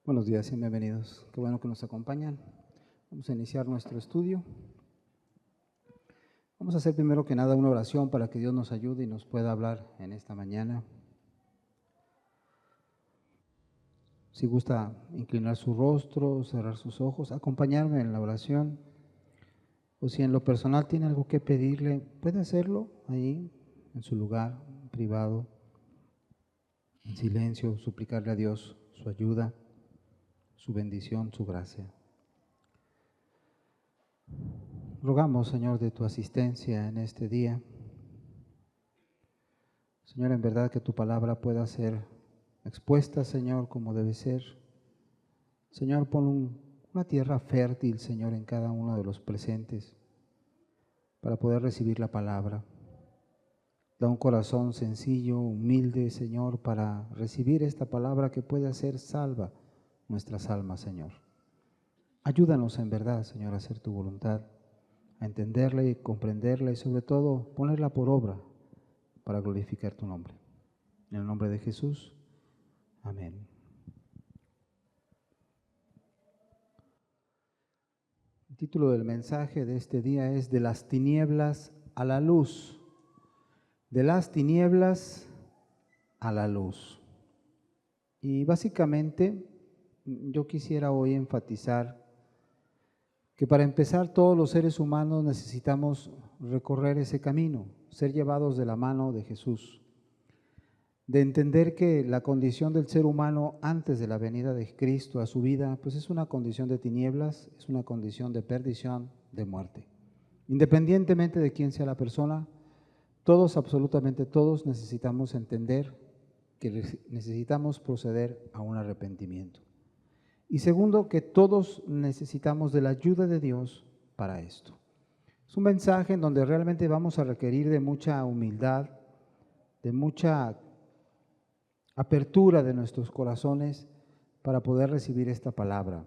Buenos días y bienvenidos. Qué bueno que nos acompañan. Vamos a iniciar nuestro estudio. Vamos a hacer primero que nada una oración para que Dios nos ayude y nos pueda hablar en esta mañana. Si gusta inclinar su rostro, cerrar sus ojos, acompañarme en la oración. O si en lo personal tiene algo que pedirle, puede hacerlo ahí, en su lugar privado, en silencio, suplicarle a Dios su ayuda, su bendición, su gracia. Rogamos, Señor, de tu asistencia en este día. Señor, en verdad que tu palabra pueda ser expuesta, Señor, como debe ser. Señor, pon una tierra fértil, Señor, en cada uno de los presentes para poder recibir la palabra. Da un corazón sencillo, humilde, Señor, para recibir esta palabra que puede hacer salva nuestras almas, Señor. Ayúdanos en verdad, Señor, a hacer tu voluntad, a entenderla y comprenderla y sobre todo ponerla por obra para glorificar tu nombre. En el nombre de Jesús, amén. El título del mensaje de este día es De las tinieblas a la luz. De las tinieblas a la luz. Y básicamente yo quisiera hoy enfatizar que para empezar todos los seres humanos necesitamos recorrer ese camino, ser llevados de la mano de Jesús, de entender que la condición del ser humano antes de la venida de Cristo a su vida, pues es una condición de tinieblas, es una condición de perdición, de muerte. Independientemente de quién sea la persona, todos, absolutamente todos, necesitamos entender que necesitamos proceder a un arrepentimiento. Y segundo, que todos necesitamos de la ayuda de Dios para esto. Es un mensaje en donde realmente vamos a requerir de mucha humildad, de mucha apertura de nuestros corazones para poder recibir esta palabra.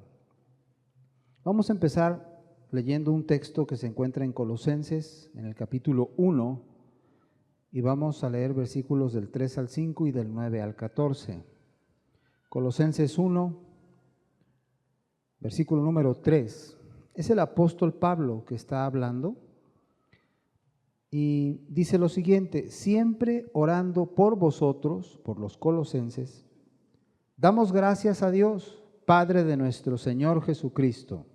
Vamos a empezar leyendo un texto que se encuentra en Colosenses, en el capítulo 1, y vamos a leer versículos del 3 al 5 y del 9 al 14. Colosenses 1, versículo número 3. Es el apóstol Pablo que está hablando y dice lo siguiente: siempre orando por vosotros, por los colosenses, damos gracias a Dios, Padre de nuestro Señor Jesucristo,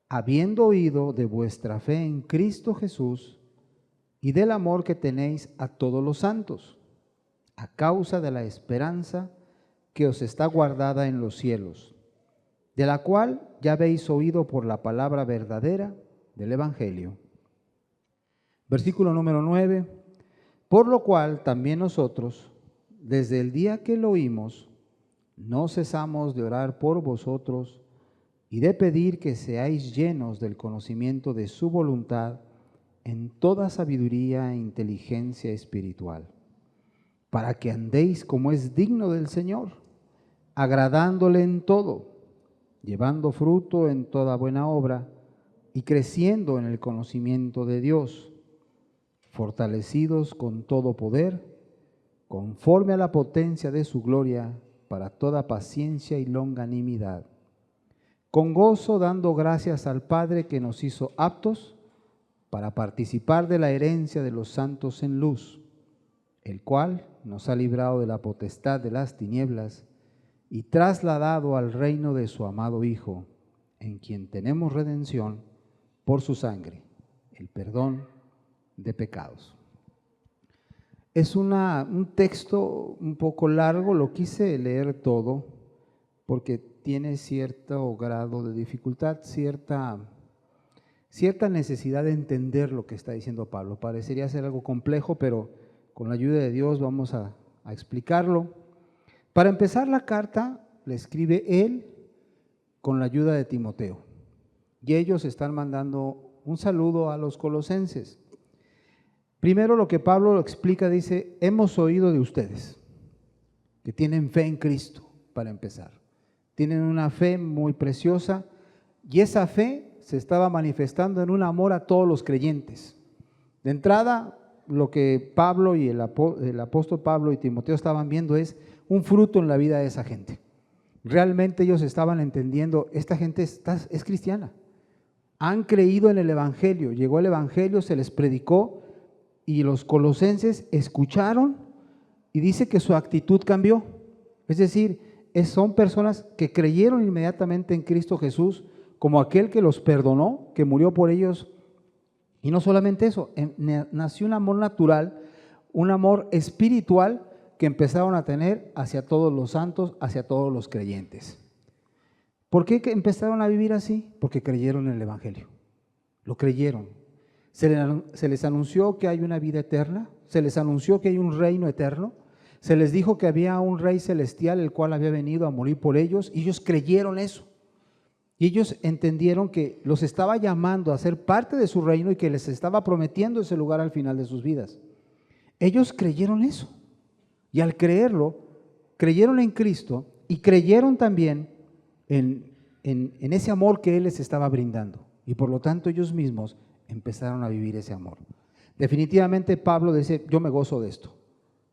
habiendo oído de vuestra fe en Cristo Jesús y del amor que tenéis a todos los santos, a causa de la esperanza que os está guardada en los cielos, de la cual ya habéis oído por la palabra verdadera del Evangelio. Versículo número 9, por lo cual también nosotros, desde el día que lo oímos, no cesamos de orar por vosotros y de pedir que seáis llenos del conocimiento de su voluntad en toda sabiduría e inteligencia espiritual, para que andéis como es digno del Señor, agradándole en todo, llevando fruto en toda buena obra y creciendo en el conocimiento de Dios, fortalecidos con todo poder, conforme a la potencia de su gloria, para toda paciencia y longanimidad, con gozo dando gracias al Padre que nos hizo aptos para participar de la herencia de los santos en luz, el cual nos ha librado de la potestad de las tinieblas y trasladado al reino de su amado Hijo, en quien tenemos redención por su sangre, el perdón de pecados. Es un texto un poco largo, lo quise leer todo porque tiene cierto grado de dificultad, cierta necesidad de entender lo que está diciendo Pablo. Parecería ser algo complejo, pero con la ayuda de Dios vamos a explicarlo. Para empezar, la carta la escribe él con la ayuda de Timoteo, y ellos están mandando un saludo a los colosenses. Primero, lo que Pablo lo explica, dice: hemos oído de ustedes que tienen fe en Cristo. Para empezar, tienen una fe muy preciosa, y esa fe se estaba manifestando en un amor a todos los creyentes. De entrada, lo que Pablo y el apóstol Pablo y Timoteo estaban viendo es un fruto en la vida de esa gente. realmente ellos estaban entendiendo, esta gente es cristiana. Han creído en el Evangelio, llegó el Evangelio, se les predicó y los colosenses escucharon y dice que su actitud cambió. Es decir, son personas que creyeron inmediatamente en Cristo Jesús como aquel que los perdonó, que murió por ellos. Y no solamente eso, nació un amor natural, un amor espiritual que empezaron a tener hacia todos los santos, hacia todos los creyentes. ¿Por qué empezaron a vivir así? Porque creyeron en el Evangelio, lo creyeron. Se les anunció que hay una vida eterna, se les anunció que hay un reino eterno, se les dijo que había un rey celestial el cual había venido a morir por ellos y ellos creyeron eso. Y ellos entendieron que los estaba llamando a ser parte de su reino y que les estaba prometiendo ese lugar al final de sus vidas. Ellos creyeron eso. Y al creerlo, creyeron en Cristo y creyeron también en ese amor que Él les estaba brindando. Y por lo tanto ellos mismos empezaron a vivir ese amor. Definitivamente Pablo dice, yo me gozo de esto.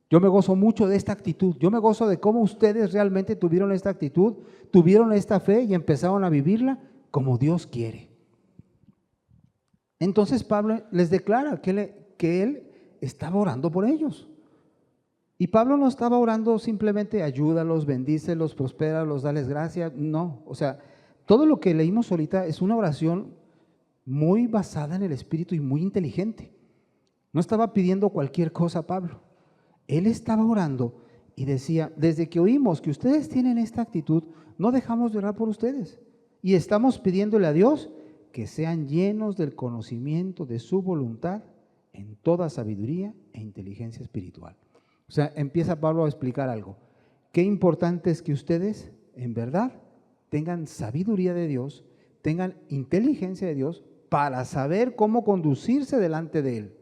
Yo me gozo mucho de esta actitud. Yo me gozo de cómo ustedes realmente tuvieron esta actitud, tuvieron esta fe y empezaron a vivirla como Dios quiere. Entonces Pablo les declara que él estaba orando por ellos. Y Pablo no estaba orando simplemente ayúdalos, bendícelos, prospéralos, dales gracias. No, o sea, todo lo que leímos ahorita es una oración muy basada en el Espíritu y muy inteligente. No estaba pidiendo cualquier cosa Pablo. Él estaba orando y decía, desde que oímos que ustedes tienen esta actitud, no dejamos de orar por ustedes. Y estamos pidiéndole a Dios que sean llenos del conocimiento de su voluntad en toda sabiduría e inteligencia espiritual. O sea, empieza Pablo a explicar algo. Qué importante es que ustedes, en verdad, tengan sabiduría de Dios, tengan inteligencia de Dios para saber cómo conducirse delante de Él.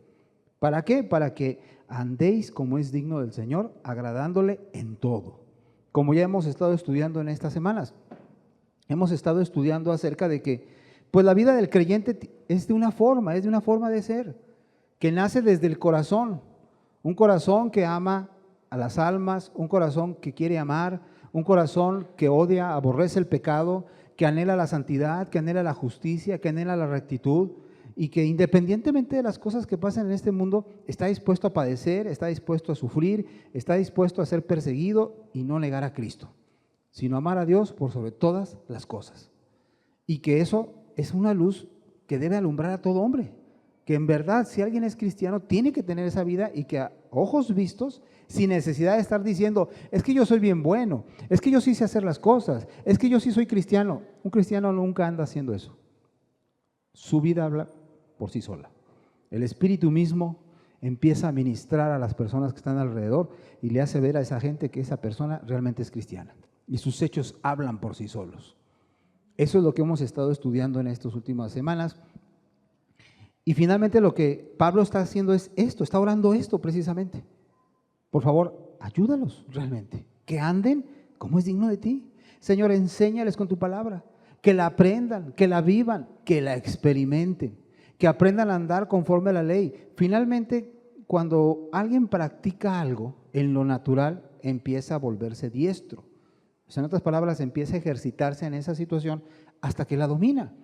¿Para qué? Para que andéis como es digno del Señor, agradándole en todo. Como ya hemos estado estudiando en estas semanas, hemos estado estudiando acerca de que, pues la vida del creyente es de una forma de ser, que nace desde el corazón, un corazón que ama a las almas, un corazón que quiere amar, un corazón que odia, aborrece el pecado, que anhela la santidad, que anhela la justicia, que anhela la rectitud, y que independientemente de las cosas que pasan en este mundo, está dispuesto a padecer, está dispuesto a sufrir, está dispuesto a ser perseguido y no negar a Cristo, sino amar a Dios por sobre todas las cosas. Y que eso es una luz que debe alumbrar a todo hombre, que en verdad si alguien es cristiano tiene que tener esa vida y que a ojos vistos, sin necesidad de estar diciendo, es que yo soy bien bueno, es que yo sí sé hacer las cosas, es que yo sí soy cristiano. Un cristiano nunca anda haciendo eso. Su vida habla por sí sola. El Espíritu mismo empieza a ministrar a las personas que están alrededor y le hace ver a esa gente que esa persona realmente es cristiana. Y sus hechos hablan por sí solos. Eso es lo que hemos estado estudiando en estas últimas semanas. Y finalmente lo que Pablo está haciendo es esto, está orando esto precisamente. Por favor, ayúdalos realmente, que anden como es digno de ti. Señor, enséñales con tu palabra, que la aprendan, que la vivan, que la experimenten, que aprendan a andar conforme a la ley. Finalmente, cuando alguien practica algo en lo natural, empieza a volverse diestro. O sea, en otras palabras, empieza a ejercitarse en esa situación hasta que la domina.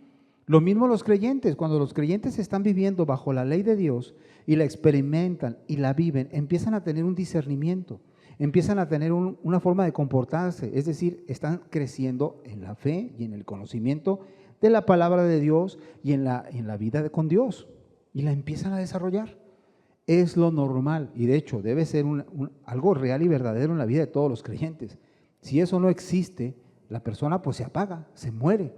Lo mismo los creyentes, cuando los creyentes están viviendo bajo la ley de Dios y la experimentan y la viven, empiezan a tener un discernimiento, empiezan a tener una forma de comportarse, es decir, están creciendo en la fe y en el conocimiento de la palabra de Dios y en la vida con Dios, y la empiezan a desarrollar. Es lo normal y de hecho debe ser algo real y verdadero en la vida de todos los creyentes. Si eso no existe, la persona pues se apaga, se muere.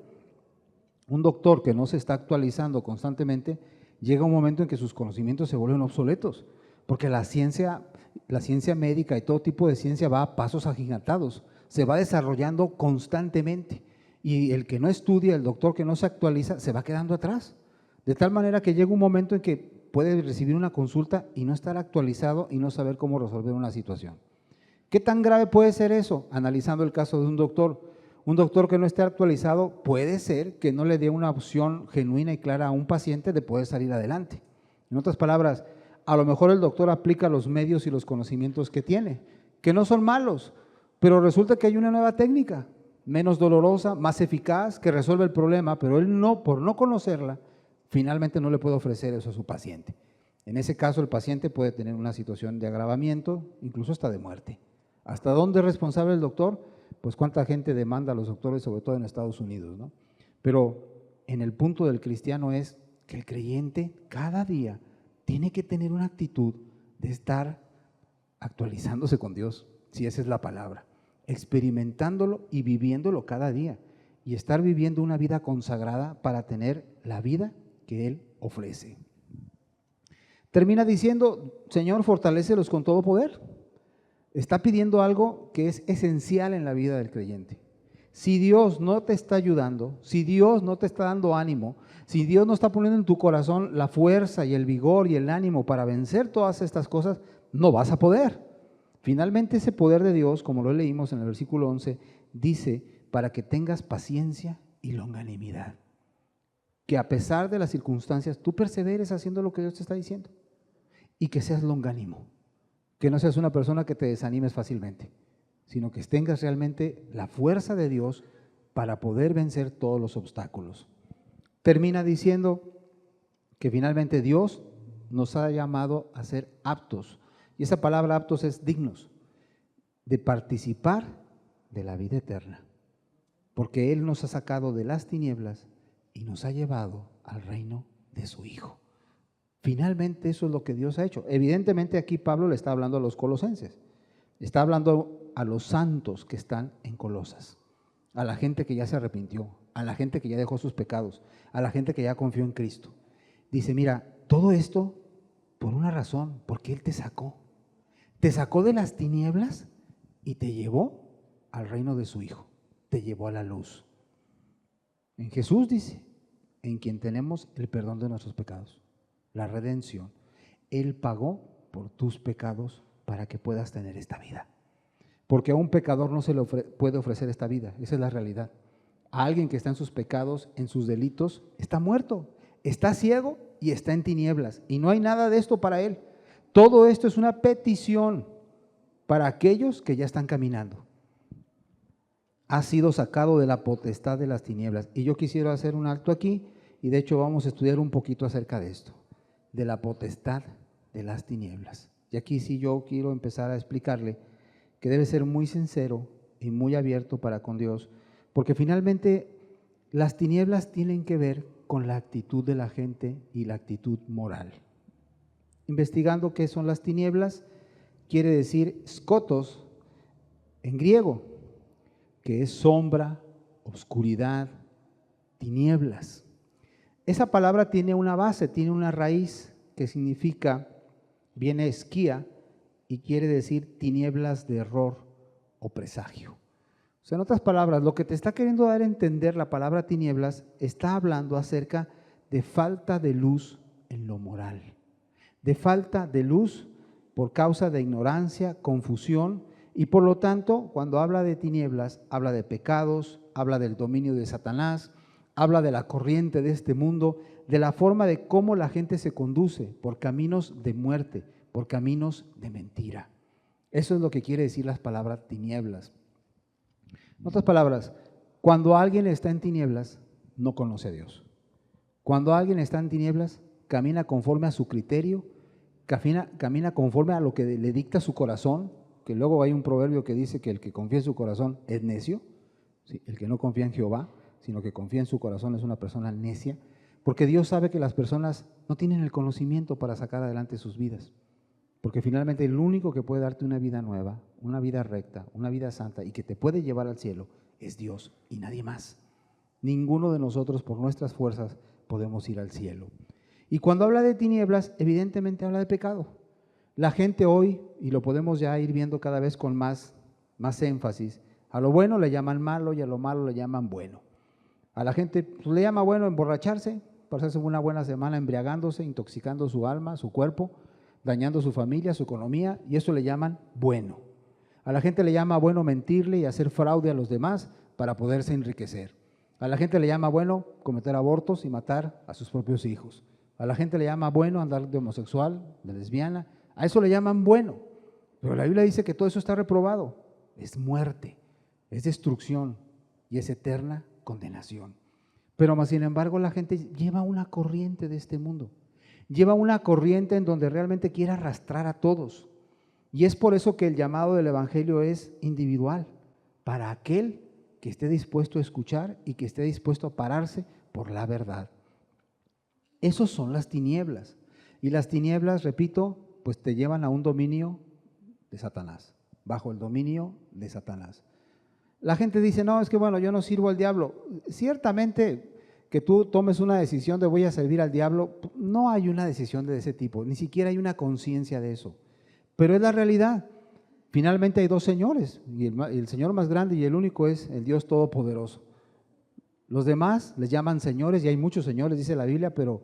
Un doctor que no se está actualizando constantemente, llega un momento en que sus conocimientos se vuelven obsoletos, porque la ciencia médica y todo tipo de ciencia va a pasos agigantados, se va desarrollando constantemente, y el que no estudia, el doctor que no se actualiza, se va quedando atrás, de tal manera que llega un momento en que puede recibir una consulta y no estar actualizado y no saber cómo resolver una situación. ¿Qué tan grave puede ser eso? Analizando el caso de un doctor que no esté actualizado, puede ser que no le dé una opción genuina y clara a un paciente de poder salir adelante. En otras palabras, a lo mejor el doctor aplica los medios y los conocimientos que tiene, que no son malos, pero resulta que hay una nueva técnica menos dolorosa, más eficaz, que resuelve el problema, pero él no, por no conocerla, finalmente no le puede ofrecer eso a su paciente. En ese caso, el paciente puede tener una situación de agravamiento, incluso hasta de muerte. ¿Hasta dónde es responsable el doctor? Pues cuánta gente demanda a los doctores, sobre todo en Estados Unidos, ¿no? Pero en el punto del cristiano es que el creyente cada día tiene que tener una actitud de estar actualizándose con Dios, si esa es la palabra, experimentándolo y viviéndolo cada día, y estar viviendo una vida consagrada para tener la vida que Él ofrece. Termina diciendo, Señor, fortalécelos con todo poder. Está pidiendo algo que es esencial en la vida del creyente. Si Dios no te está ayudando, si Dios no te está dando ánimo, si Dios no está poniendo en tu corazón la fuerza y el vigor y el ánimo para vencer todas estas cosas, no vas a poder. Finalmente ese poder de Dios, como lo leímos en el versículo 11, dice para que tengas paciencia y longanimidad. Que a pesar de las circunstancias tú perseveres haciendo lo que Dios te está diciendo y que seas longánimo, que no seas una persona que te desanimes fácilmente, sino que tengas realmente la fuerza de Dios para poder vencer todos los obstáculos. Termina diciendo que finalmente Dios nos ha llamado a ser aptos, y esa palabra aptos es dignos, de participar de la vida eterna, porque Él nos ha sacado de las tinieblas y nos ha llevado al reino de su Hijo. Finalmente eso es lo que Dios ha hecho. Evidentemente aquí Pablo le está hablando a los colosenses, está hablando a los santos que están en Colosas, a la gente que ya se arrepintió, a la gente que ya dejó sus pecados, a la gente que ya confió en Cristo. Dice, mira, todo esto por una razón, porque Él te sacó de las tinieblas y te llevó al reino de su Hijo, te llevó a la luz. En Jesús dice, en quien tenemos el perdón de nuestros pecados, la redención. Él pagó por tus pecados para que puedas tener esta vida. Porque a un pecador no se le puede ofrecer esta vida, esa es la realidad. A alguien que está en sus pecados, en sus delitos, está muerto, está ciego y está en tinieblas. Y no hay nada de esto para él. Todo esto es una petición para aquellos que ya están caminando. Ha sido sacado de la potestad de las tinieblas. Y yo quisiera hacer un alto aquí, y de hecho vamos a estudiar un poquito acerca de esto, de la potestad de las tinieblas. Y aquí sí yo quiero empezar a explicarle que debe ser muy sincero y muy abierto para con Dios, porque finalmente las tinieblas tienen que ver con la actitud de la gente y la actitud moral. Investigando qué son las tinieblas, quiere decir skotos en griego, que es sombra, oscuridad, tinieblas. Esa palabra tiene una base, tiene una raíz que significa, viene esquía y quiere decir tinieblas de error o presagio. O sea, en otras palabras, lo que te está queriendo dar a entender la palabra tinieblas está hablando acerca de falta de luz en lo moral, de falta de luz por causa de ignorancia, confusión, y por lo tanto, cuando habla de tinieblas, habla de pecados, habla del dominio de Satanás, habla de la corriente de este mundo, de la forma de cómo la gente se conduce por caminos de muerte, por caminos de mentira. Eso es lo que quiere decir las palabras tinieblas. En otras palabras, cuando alguien está en tinieblas, no conoce a Dios. Cuando alguien está en tinieblas, camina conforme a su criterio, camina conforme a lo que le dicta su corazón, que luego hay un proverbio que dice que el que confía en su corazón es necio, ¿sí? El que no confía en Jehová, sino que confía en su corazón es una persona necia, porque Dios sabe que las personas no tienen el conocimiento para sacar adelante sus vidas. Porque finalmente el único que puede darte una vida nueva, una vida recta, una vida santa y que te puede llevar al cielo es Dios y nadie más. Ninguno de nosotros por nuestras fuerzas podemos ir al cielo. Y cuando habla de tinieblas, evidentemente habla de pecado. La gente hoy, y lo podemos ya ir viendo cada vez con más énfasis, a lo bueno le llaman malo y a lo malo le llaman bueno. A la gente pues, le llama bueno emborracharse, pasarse una buena semana embriagándose, intoxicando su alma, su cuerpo, dañando su familia, su economía, y eso le llaman bueno. A la gente le llama bueno mentirle y hacer fraude a los demás para poderse enriquecer. A la gente le llama bueno cometer abortos y matar a sus propios hijos. A la gente le llama bueno andar de homosexual, de lesbiana, a eso le llaman bueno. Pero la Biblia dice que todo eso está reprobado, es muerte, es destrucción, y es eterna condenación. Pero más sin embargo la gente lleva una corriente de este mundo, lleva una corriente en donde realmente quiere arrastrar a todos. Y es por eso que el llamado del evangelio es individual, para aquel que esté dispuesto a escuchar y que esté dispuesto a pararse por la verdad. Esos son las tinieblas. Y las tinieblas, repito, pues te llevan a un dominio de Satanás, bajo el dominio de Satanás. La gente dice, no, es que bueno, yo no sirvo al diablo. Ciertamente que tú tomes una decisión de voy a servir al diablo, no hay una decisión de ese tipo, ni siquiera hay una conciencia de eso. Pero es la realidad. Finalmente hay dos señores, y el señor más grande y el único es el Dios Todopoderoso. Los demás les llaman señores, y hay muchos señores, dice la Biblia, pero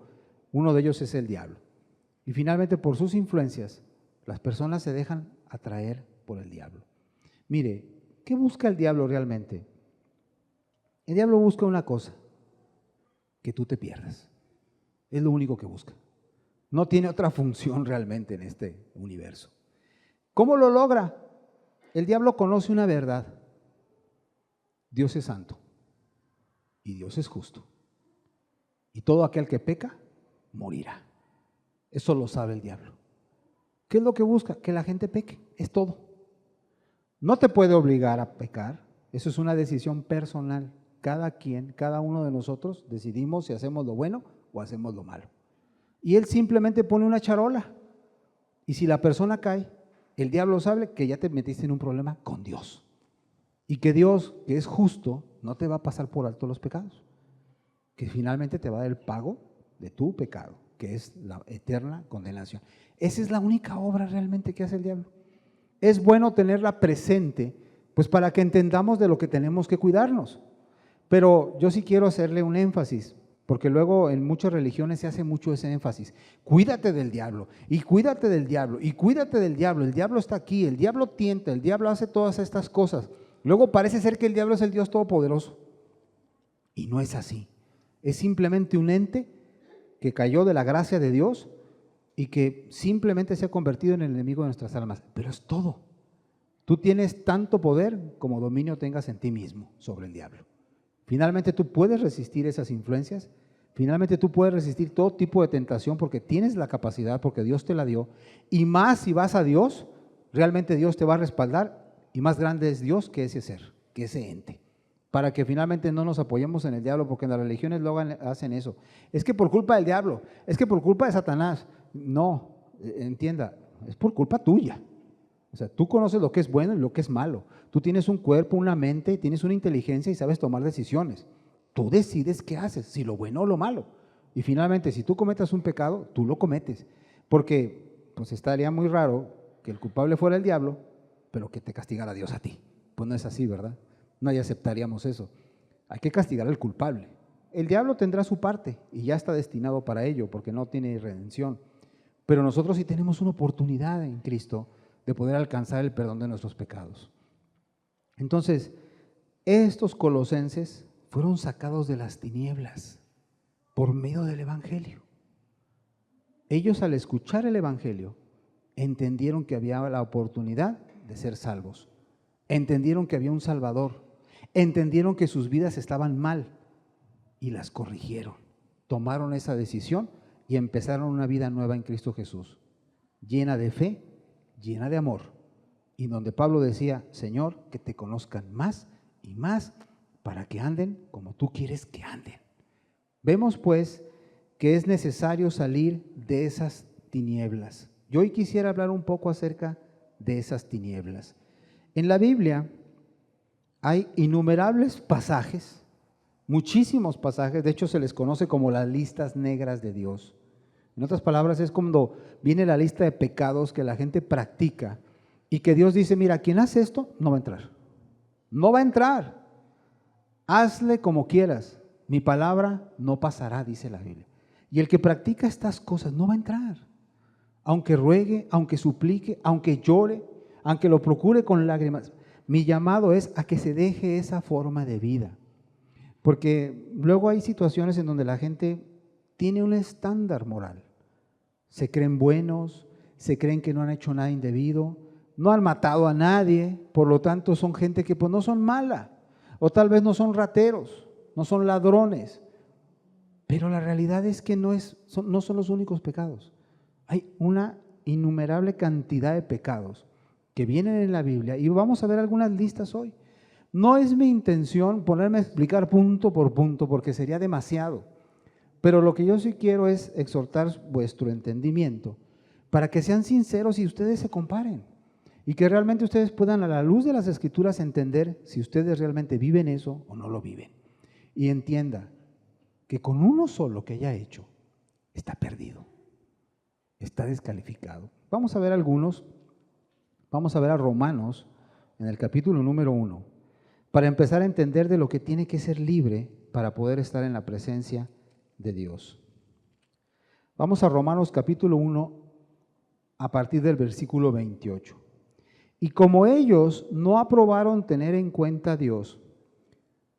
uno de ellos es el diablo. Y finalmente por sus influencias, las personas se dejan atraer por el diablo. Mire, ¿qué busca el diablo realmente? El diablo busca una cosa, que tú te pierdas. Es lo único que busca. No tiene otra función realmente en este universo. ¿Cómo lo logra? El diablo conoce una verdad. Dios es santo y Dios es justo. Y todo aquel que peca, morirá. Eso lo sabe el diablo. ¿Qué es lo que busca? Que la gente peque, es todo. No te puede obligar a pecar, eso es una decisión personal. Cada quien, cada uno de nosotros decidimos si hacemos lo bueno o hacemos lo malo. Y él simplemente pone una charola. Y si la persona cae, el diablo sabe que ya te metiste en un problema con Dios. Y que Dios, que es justo, no te va a pasar por alto los pecados. Que finalmente te va a dar el pago de tu pecado, que es la eterna condenación. Esa es la única obra realmente que hace el diablo. Es bueno tenerla presente, pues para que entendamos de lo que tenemos que cuidarnos. Pero yo sí quiero hacerle un énfasis, porque luego en muchas religiones se hace mucho ese énfasis. Cuídate del diablo, y cuídate del diablo, y cuídate del diablo. El diablo está aquí, el diablo tienta, el diablo hace todas estas cosas. Luego parece ser que el diablo es el Dios Todopoderoso. Y no es así. Es simplemente un ente que cayó de la gracia de Dios y que simplemente se ha convertido en el enemigo de nuestras almas. Pero es todo. Tú tienes tanto poder como dominio tengas en ti mismo sobre el diablo. Finalmente tú puedes resistir esas influencias, finalmente tú puedes resistir todo tipo de tentación porque tienes la capacidad, porque Dios te la dio, y más si vas a Dios, realmente Dios te va a respaldar, y más grande es Dios que ese ser, que ese ente, para que finalmente no nos apoyemos en el diablo, porque en las religiones luego hacen eso. Es que por culpa del diablo, es que por culpa de Satanás. No, entienda, es por culpa tuya. O sea, tú conoces lo que es bueno y lo que es malo. Tú tienes un cuerpo, una mente, tienes una inteligencia y sabes tomar decisiones. Tú decides qué haces, si lo bueno o lo malo. Y finalmente, si tú cometas un pecado, tú lo cometes. Porque pues estaría muy raro que el culpable fuera el diablo, pero que te castigara Dios a ti. Pues no es así, ¿verdad? Nadie aceptaríamos eso. Hay que castigar al culpable. El diablo tendrá su parte y ya está destinado para ello porque no tiene redención. Pero nosotros sí tenemos una oportunidad en Cristo de poder alcanzar el perdón de nuestros pecados. Entonces, estos colosenses fueron sacados de las tinieblas por medio del evangelio. Ellos al escuchar el evangelio entendieron que había la oportunidad de ser salvos. Entendieron que había un Salvador. Entendieron que sus vidas estaban mal y las corrigieron. Tomaron esa decisión y empezaron una vida nueva en Cristo Jesús, llena de fe, llena de amor, y donde Pablo decía, Señor, que te conozcan más y más para que anden como tú quieres que anden. Vemos pues que es necesario salir de esas tinieblas. Yo hoy quisiera hablar un poco acerca de esas tinieblas. En la Biblia hay innumerables pasajes, muchísimos pasajes, de hecho se les conoce como las listas negras de Dios. En otras palabras, es cuando viene la lista de pecados que la gente practica y que Dios dice, mira, quien hace esto no va a entrar. No va a entrar. Hazle como quieras. Mi palabra no pasará, dice la Biblia. Y el que practica estas cosas no va a entrar. Aunque ruegue, aunque suplique, aunque llore, aunque lo procure con lágrimas. Mi llamado es a que se deje esa forma de vida. Porque luego hay situaciones en donde la gente tiene un estándar moral. Se creen buenos, se creen que no han hecho nada indebido, no han matado a nadie, por lo tanto son gente que pues no son mala. O tal vez no son rateros, no son ladrones. Pero la realidad es que no son los únicos pecados. Hay una innumerable cantidad de pecados que vienen en la Biblia y vamos a ver algunas listas hoy. No es mi intención ponerme a explicar punto por punto porque sería demasiado, pero lo que yo sí quiero es exhortar vuestro entendimiento para que sean sinceros y ustedes se comparen y que realmente ustedes puedan a la luz de las Escrituras entender si ustedes realmente viven eso o no lo viven. Y entienda que con uno solo que haya hecho, está perdido, está descalificado. Vamos a ver algunos, vamos a ver a Romanos en el capítulo número 1, para empezar a entender de lo que tiene que ser libre para poder estar en la presencia de Dios. Vamos a Romanos capítulo 1 a partir del versículo 28. Y como ellos no aprobaron tener en cuenta a Dios,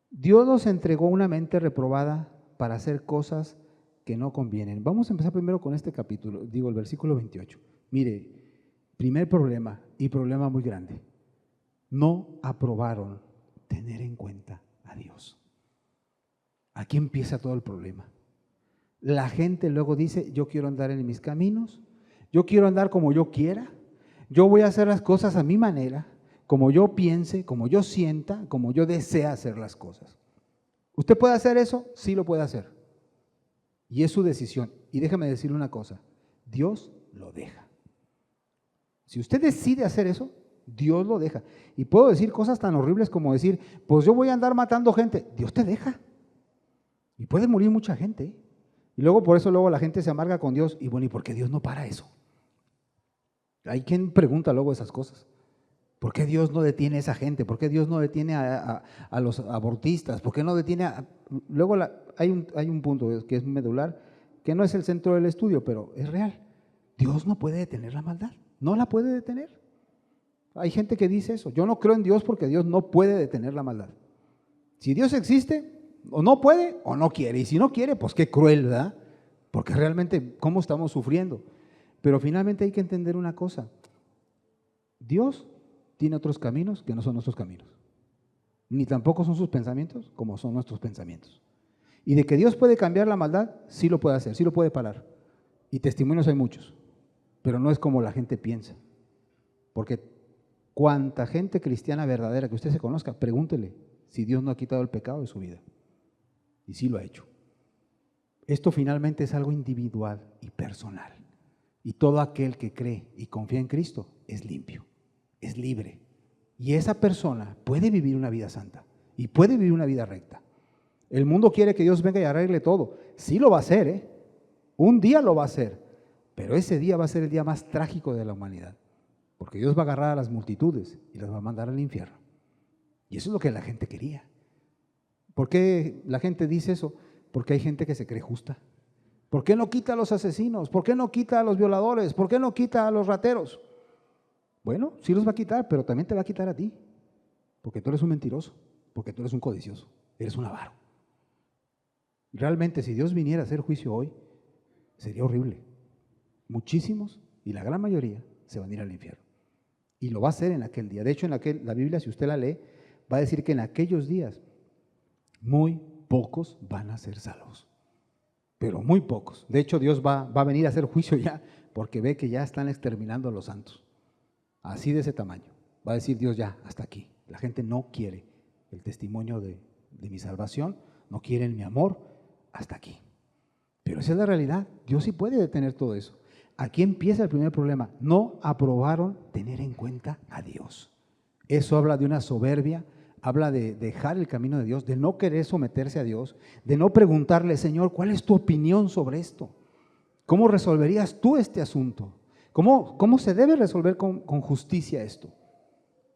Dios los entregó una mente reprobada para hacer cosas que no convienen. Vamos a empezar primero con este capítulo, el versículo 28. Mire, primer problema y problema muy grande. No aprobaron tener en cuenta a Dios. Aquí empieza todo el problema. La gente luego dice, yo quiero andar en mis caminos, yo quiero andar como yo quiera, yo voy a hacer las cosas a mi manera, como yo piense, como yo sienta, como yo desea hacer las cosas. ¿Usted puede hacer eso? Sí lo puede hacer. Y es su decisión. Y déjame decirle una cosa, Dios lo deja. Si usted decide hacer eso, Dios lo deja. Y puedo decir cosas tan horribles como decir, pues yo voy a andar matando gente. Dios te deja. Y puede morir mucha gente, ¿eh? Y luego por eso luego la gente se amarga con Dios. Y bueno, ¿y por qué Dios no para eso? Hay quien pregunta luego esas cosas. ¿Por qué Dios no detiene a esa gente? ¿Por qué Dios no detiene a los abortistas? ¿Por qué no detiene a...? Luego hay un punto que es medular, que no es el centro del estudio, pero es real. Dios no puede detener la maldad. No la puede detener. Hay gente que dice eso. Yo no creo en Dios porque Dios no puede detener la maldad. Si Dios existe, o no puede o no quiere. Y si no quiere, pues qué cruel, ¿verdad? Porque realmente, ¿cómo estamos sufriendo? Pero finalmente hay que entender una cosa. Dios tiene otros caminos que no son nuestros caminos. Ni tampoco son sus pensamientos como son nuestros pensamientos. Y de que Dios puede cambiar la maldad, sí lo puede hacer, sí lo puede parar. Y testimonios hay muchos, pero no es como la gente piensa. Porque cuánta gente cristiana verdadera que usted se conozca, pregúntele si Dios no ha quitado el pecado de su vida. Y sí lo ha hecho. Esto finalmente es algo individual y personal. Y todo aquel que cree y confía en Cristo es limpio, es libre. Y esa persona puede vivir una vida santa y puede vivir una vida recta. El mundo quiere que Dios venga y arregle todo. Sí lo va a hacer, ¿eh? Un día lo va a hacer, pero ese día va a ser el día más trágico de la humanidad, porque Dios va a agarrar a las multitudes y las va a mandar al infierno. Y eso es lo que la gente quería. ¿Por qué la gente dice eso? Porque hay gente que se cree justa. ¿Por qué no quita a los asesinos? ¿Por qué no quita a los violadores? ¿Por qué no quita a los rateros? Bueno, sí los va a quitar, pero también te va a quitar a ti, porque tú eres un mentiroso, porque tú eres un codicioso, eres un avaro. Realmente, si Dios viniera a hacer juicio hoy, sería horrible. Muchísimos, y la gran mayoría, se van a ir al infierno. Y lo va a hacer en aquel día. De hecho, la Biblia, si usted la lee, va a decir que en aquellos días muy pocos van a ser salvos. Pero muy pocos. De hecho, Dios va a venir a hacer juicio ya, porque ve que ya están exterminando a los santos. Así de ese tamaño. Va a decir Dios ya, hasta aquí. La gente no quiere el testimonio de mi salvación, no quieren mi amor, hasta aquí. Pero esa es la realidad. Dios sí puede detener todo eso. Aquí empieza el primer problema. No aprobaron tener en cuenta a Dios. Eso habla de una soberbia, habla de dejar el camino de Dios, de no querer someterse a Dios, de no preguntarle, Señor, ¿cuál es tu opinión sobre esto? ¿Cómo resolverías tú este asunto? ¿Cómo se debe resolver con justicia esto?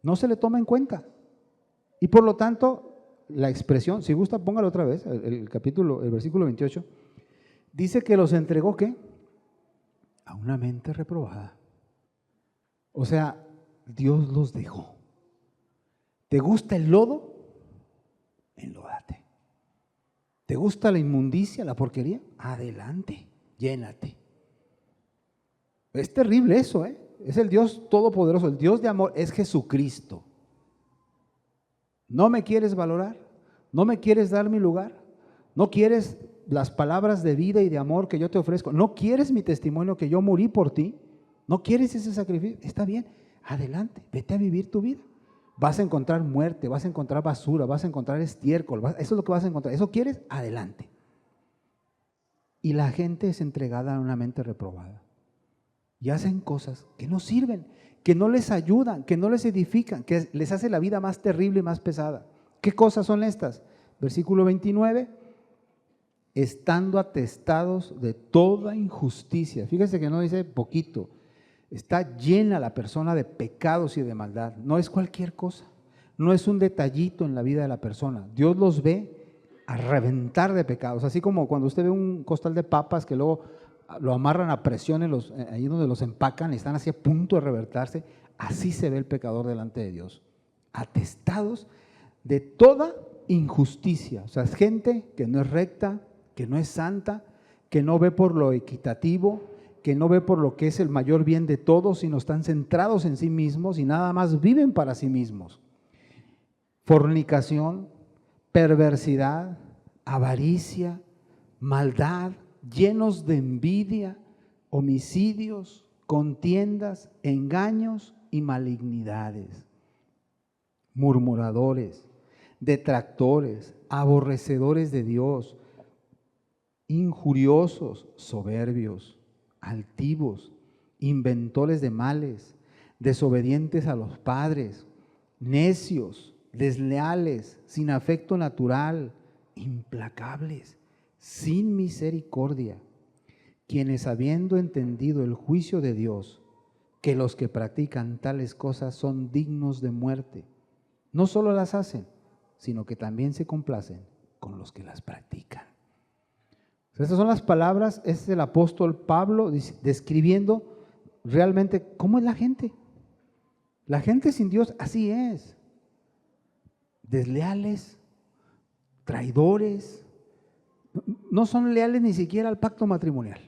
No se le toma en cuenta. Y por lo tanto, la expresión, si gusta, póngalo otra vez, el versículo 28, dice que los entregó, ¿qué? A una mente reprobada. O sea, Dios los dejó. ¿Te gusta el lodo? Enlódate. ¿Te gusta la inmundicia, la porquería? Adelante, llénate. Es terrible eso, ¿eh? Es el Dios todopoderoso, el Dios de amor, es Jesucristo. ¿No me quieres valorar? ¿No me quieres dar mi lugar? ¿No quieres las palabras de vida y de amor que yo te ofrezco? ¿No quieres mi testimonio que yo morí por ti? ¿No quieres ese sacrificio? Está bien, adelante, vete a vivir tu vida. Vas a encontrar muerte, vas a encontrar basura, vas a encontrar estiércol, eso es lo que vas a encontrar. ¿Eso quieres? Adelante. Y la gente es entregada a una mente reprobada. Y hacen cosas que no sirven, que no les ayudan, que no les edifican, que les hace la vida más terrible y más pesada. ¿Qué cosas son estas? Versículo 29, estando atestados de toda injusticia. Fíjese que no dice poquito, está llena la persona de pecados y de maldad. No es cualquier cosa, no es un detallito en la vida de la persona. Dios los ve a reventar de pecados, así como cuando usted ve un costal de papas que luego lo amarran a presión ahí donde los empacan y están así a punto de reventarse. Así se ve el pecador delante de Dios, atestados de toda injusticia. O sea, es gente que no es recta, que no es santa, que no ve por lo equitativo, que no ve por lo que es el mayor bien de todos, sino están centrados en sí mismos y nada más viven para sí mismos. Fornicación, perversidad, avaricia, maldad, llenos de envidia, homicidios, contiendas, engaños y malignidades, murmuradores, detractores, aborrecedores de Dios, injuriosos, soberbios, altivos, inventores de males, desobedientes a los padres, necios, desleales, sin afecto natural, implacables, sin misericordia, quienes habiendo entendido el juicio de Dios, que los que practican tales cosas son dignos de muerte, no solo las hacen, sino que también se complacen con los que las practican. Estas son las palabras, es el apóstol Pablo describiendo realmente cómo es la gente. La gente sin Dios así es. Desleales, traidores, no son leales ni siquiera al pacto matrimonial,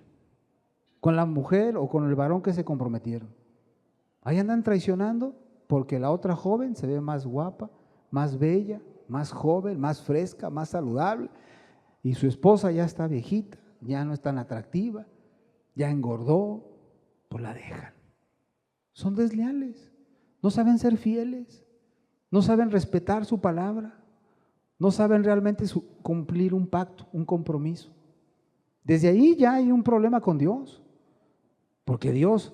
con la mujer o con el varón que se comprometieron. Ahí andan traicionando porque la otra joven se ve más guapa, más bella, más joven, más fresca, más saludable, y su esposa ya está viejita, ya no es tan atractiva, ya engordó, pues la dejan. Son desleales, no saben ser fieles, no saben respetar su palabra, no saben realmente cumplir un pacto, un compromiso. Desde ahí ya hay un problema con Dios, porque Dios,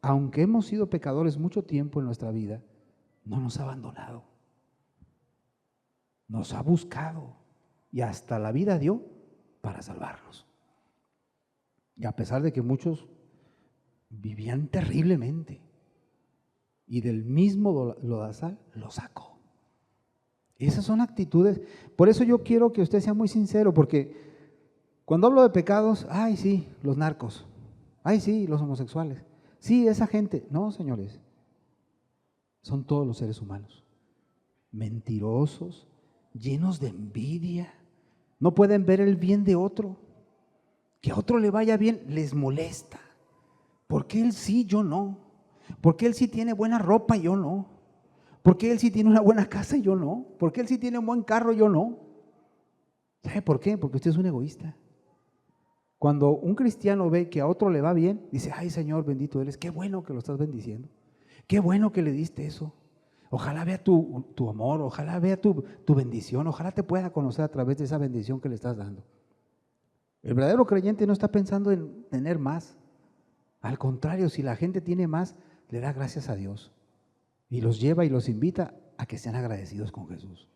aunque hemos sido pecadores mucho tiempo en nuestra vida, no nos ha abandonado, nos ha buscado y hasta la vida dio para salvarnos. Y a pesar de que muchos vivían terriblemente, y del mismo lodazal lo sacó. Esas son actitudes. Por eso yo quiero que usted sea muy sincero, porque cuando hablo de pecados, ay sí, los narcos, ay sí, los homosexuales, sí, esa gente. No, señores, son todos los seres humanos, mentirosos, llenos de envidia, no pueden ver el bien de otro, que a otro le vaya bien, les molesta. ¿Por qué él sí, yo no? ¿Por qué él sí tiene buena ropa y yo no? ¿Por qué él sí tiene una buena casa y yo no? ¿Por qué él sí tiene un buen carro y yo no? ¿Sabe por qué? Porque usted es un egoísta. Cuando un cristiano ve que a otro le va bien, dice, ay Señor, bendito eres, qué bueno que lo estás bendiciendo, qué bueno que le diste eso. Ojalá vea tu amor, ojalá vea tu bendición, ojalá te pueda conocer a través de esa bendición que le estás dando. El verdadero creyente no está pensando en tener más. Al contrario, si la gente tiene más, le da gracias a Dios y los lleva y los invita a que sean agradecidos con Jesús.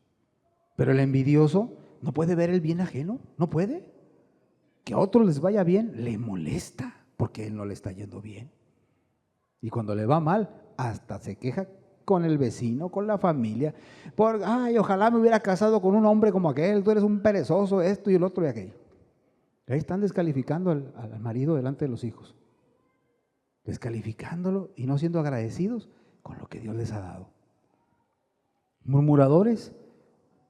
Pero el envidioso no puede ver el bien ajeno, no puede. Que a otros les vaya bien, le molesta porque él no le está yendo bien. Y cuando le va mal, hasta se queja con el vecino, con la familia, por, ay, ojalá me hubiera casado con un hombre como aquel, tú eres un perezoso, esto y el otro y aquello. Ahí están descalificando al marido delante de los hijos, descalificándolo y no siendo agradecidos con lo que Dios les ha dado. Murmuradores,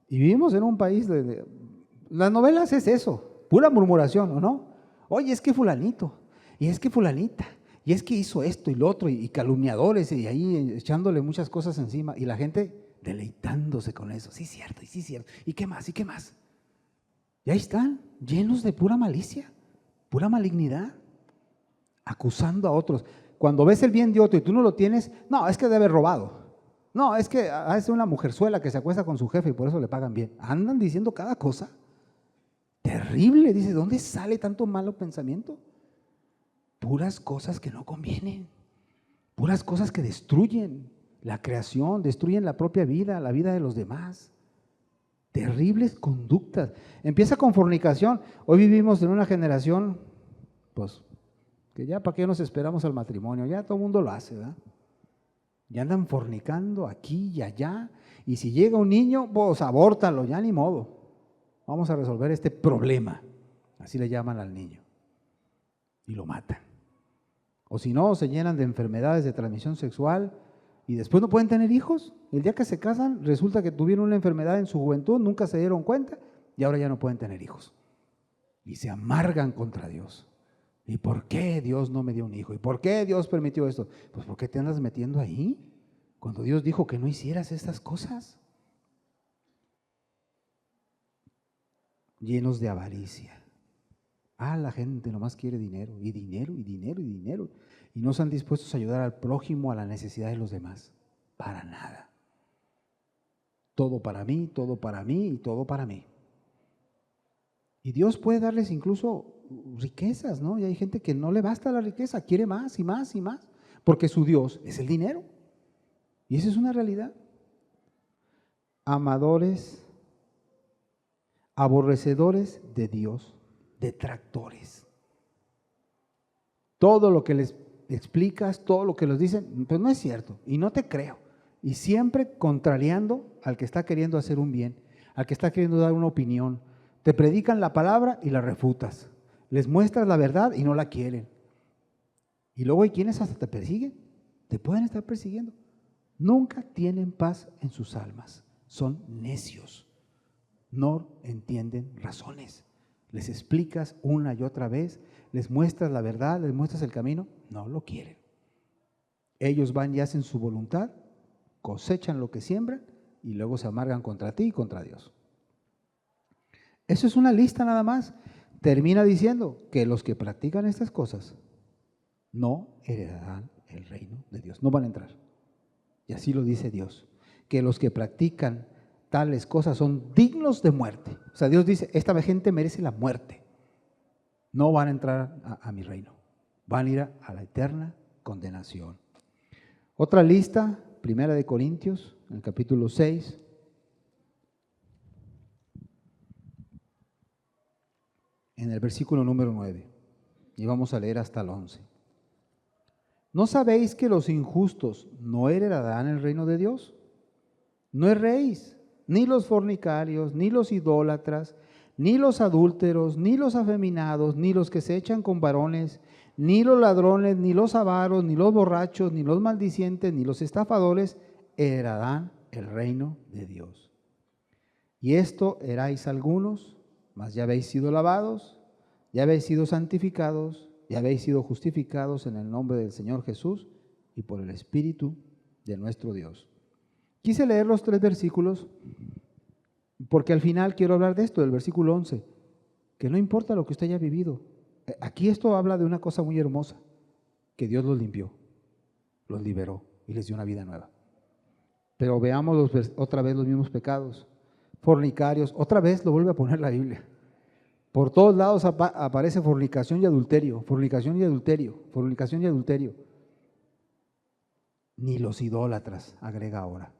y vivimos en un país las novelas es eso, pura murmuración, ¿o no? Oye, es que fulanito, y es que fulanita, y es que hizo esto y lo otro, y calumniadores, y ahí echándole muchas cosas encima, y la gente deleitándose con eso. Sí, cierto, y sí, cierto. ¿Y qué más? ¿Y qué más? Y ahí están, llenos de pura malicia, pura malignidad, acusando a otros. Cuando ves el bien de otro y tú no lo tienes, no, es que debe haber robado. No, es que es una mujerzuela que se acuesta con su jefe y por eso le pagan bien. Andan diciendo cada cosa. Terrible, dice, ¿dónde sale tanto malo pensamiento? Puras cosas que no convienen, puras cosas que destruyen la creación, destruyen la propia vida, la vida de los demás. Terribles conductas. Empieza con fornicación. Hoy vivimos en una generación, pues, que ya para qué nos esperamos al matrimonio, ya todo el mundo lo hace, ¿verdad? Ya andan fornicando aquí y allá, y si llega un niño, pues abórtalo, ya ni modo. Vamos a resolver este problema, así le llaman al niño, y lo matan. O si no, se llenan de enfermedades de transmisión sexual y después no pueden tener hijos. El día que se casan, resulta que tuvieron una enfermedad en su juventud, nunca se dieron cuenta y ahora ya no pueden tener hijos. Y se amargan contra Dios. ¿Y por qué Dios no me dio un hijo? ¿Y por qué Dios permitió esto? Pues ¿por qué te andas metiendo ahí? Cuando Dios dijo que no hicieras estas cosas. Llenos de avaricia. La gente nomás quiere dinero, y dinero, y dinero, y dinero. Y no están dispuestos a ayudar al prójimo, a la necesidad de los demás. Para nada. Todo para mí, todo para mí y todo para mí. Y Dios puede darles incluso riquezas, ¿no? Y hay gente que no le basta la riqueza, quiere más y más y más, porque su Dios es el dinero. Y esa es una realidad. Amadores, aborrecedores de Dios, detractores. Todo lo que les explicas, todo lo que les dicen, pues no es cierto y no te creo. Y siempre contrariando al que está queriendo hacer un bien, al que está queriendo dar una opinión. Te predican la palabra y la refutas. Les muestras la verdad y no la quieren. Y luego hay quienes hasta te persiguen, te pueden estar persiguiendo. Nunca tienen paz en sus almas. Son necios. No entienden razones. Les explicas una y otra vez, les muestras la verdad, les muestras el camino, no lo quieren. Ellos van y hacen su voluntad, cosechan lo que siembran y luego se amargan contra ti y contra Dios. Eso es una lista nada más. Termina diciendo que los que practican estas cosas no heredarán el reino de Dios, no van a entrar. Y así lo dice Dios, que los que practican tales cosas son dignos de muerte. O sea, Dios dice, esta gente merece la muerte. No van a entrar a mi reino. Van a ir a la eterna condenación. Otra lista, 1 Corintios, en el capítulo 6. En el versículo número 9. Y vamos a leer hasta el 11. ¿No sabéis que los injustos no heredarán el reino de Dios? No erréis, ni los fornicarios, ni los idólatras, ni los adúlteros, ni los afeminados, ni los que se echan con varones, ni los ladrones, ni los avaros, ni los borrachos, ni los maldicientes, ni los estafadores heredarán el reino de Dios. Y esto erais algunos, mas ya habéis sido lavados, ya habéis sido santificados, ya habéis sido justificados en el nombre del Señor Jesús y por el Espíritu de nuestro Dios. Quise leer los 3 versículos porque al final quiero hablar de esto, del versículo 11, que no importa lo que usted haya vivido. Aquí esto habla de una cosa muy hermosa, que Dios los limpió, los liberó y les dio una vida nueva. Pero veamos otra vez los mismos pecados. Fornicarios, otra vez lo vuelve a poner la Biblia. Por todos lados aparece fornicación y adulterio, fornicación y adulterio, fornicación y adulterio. Ni los idólatras, agrega ahora.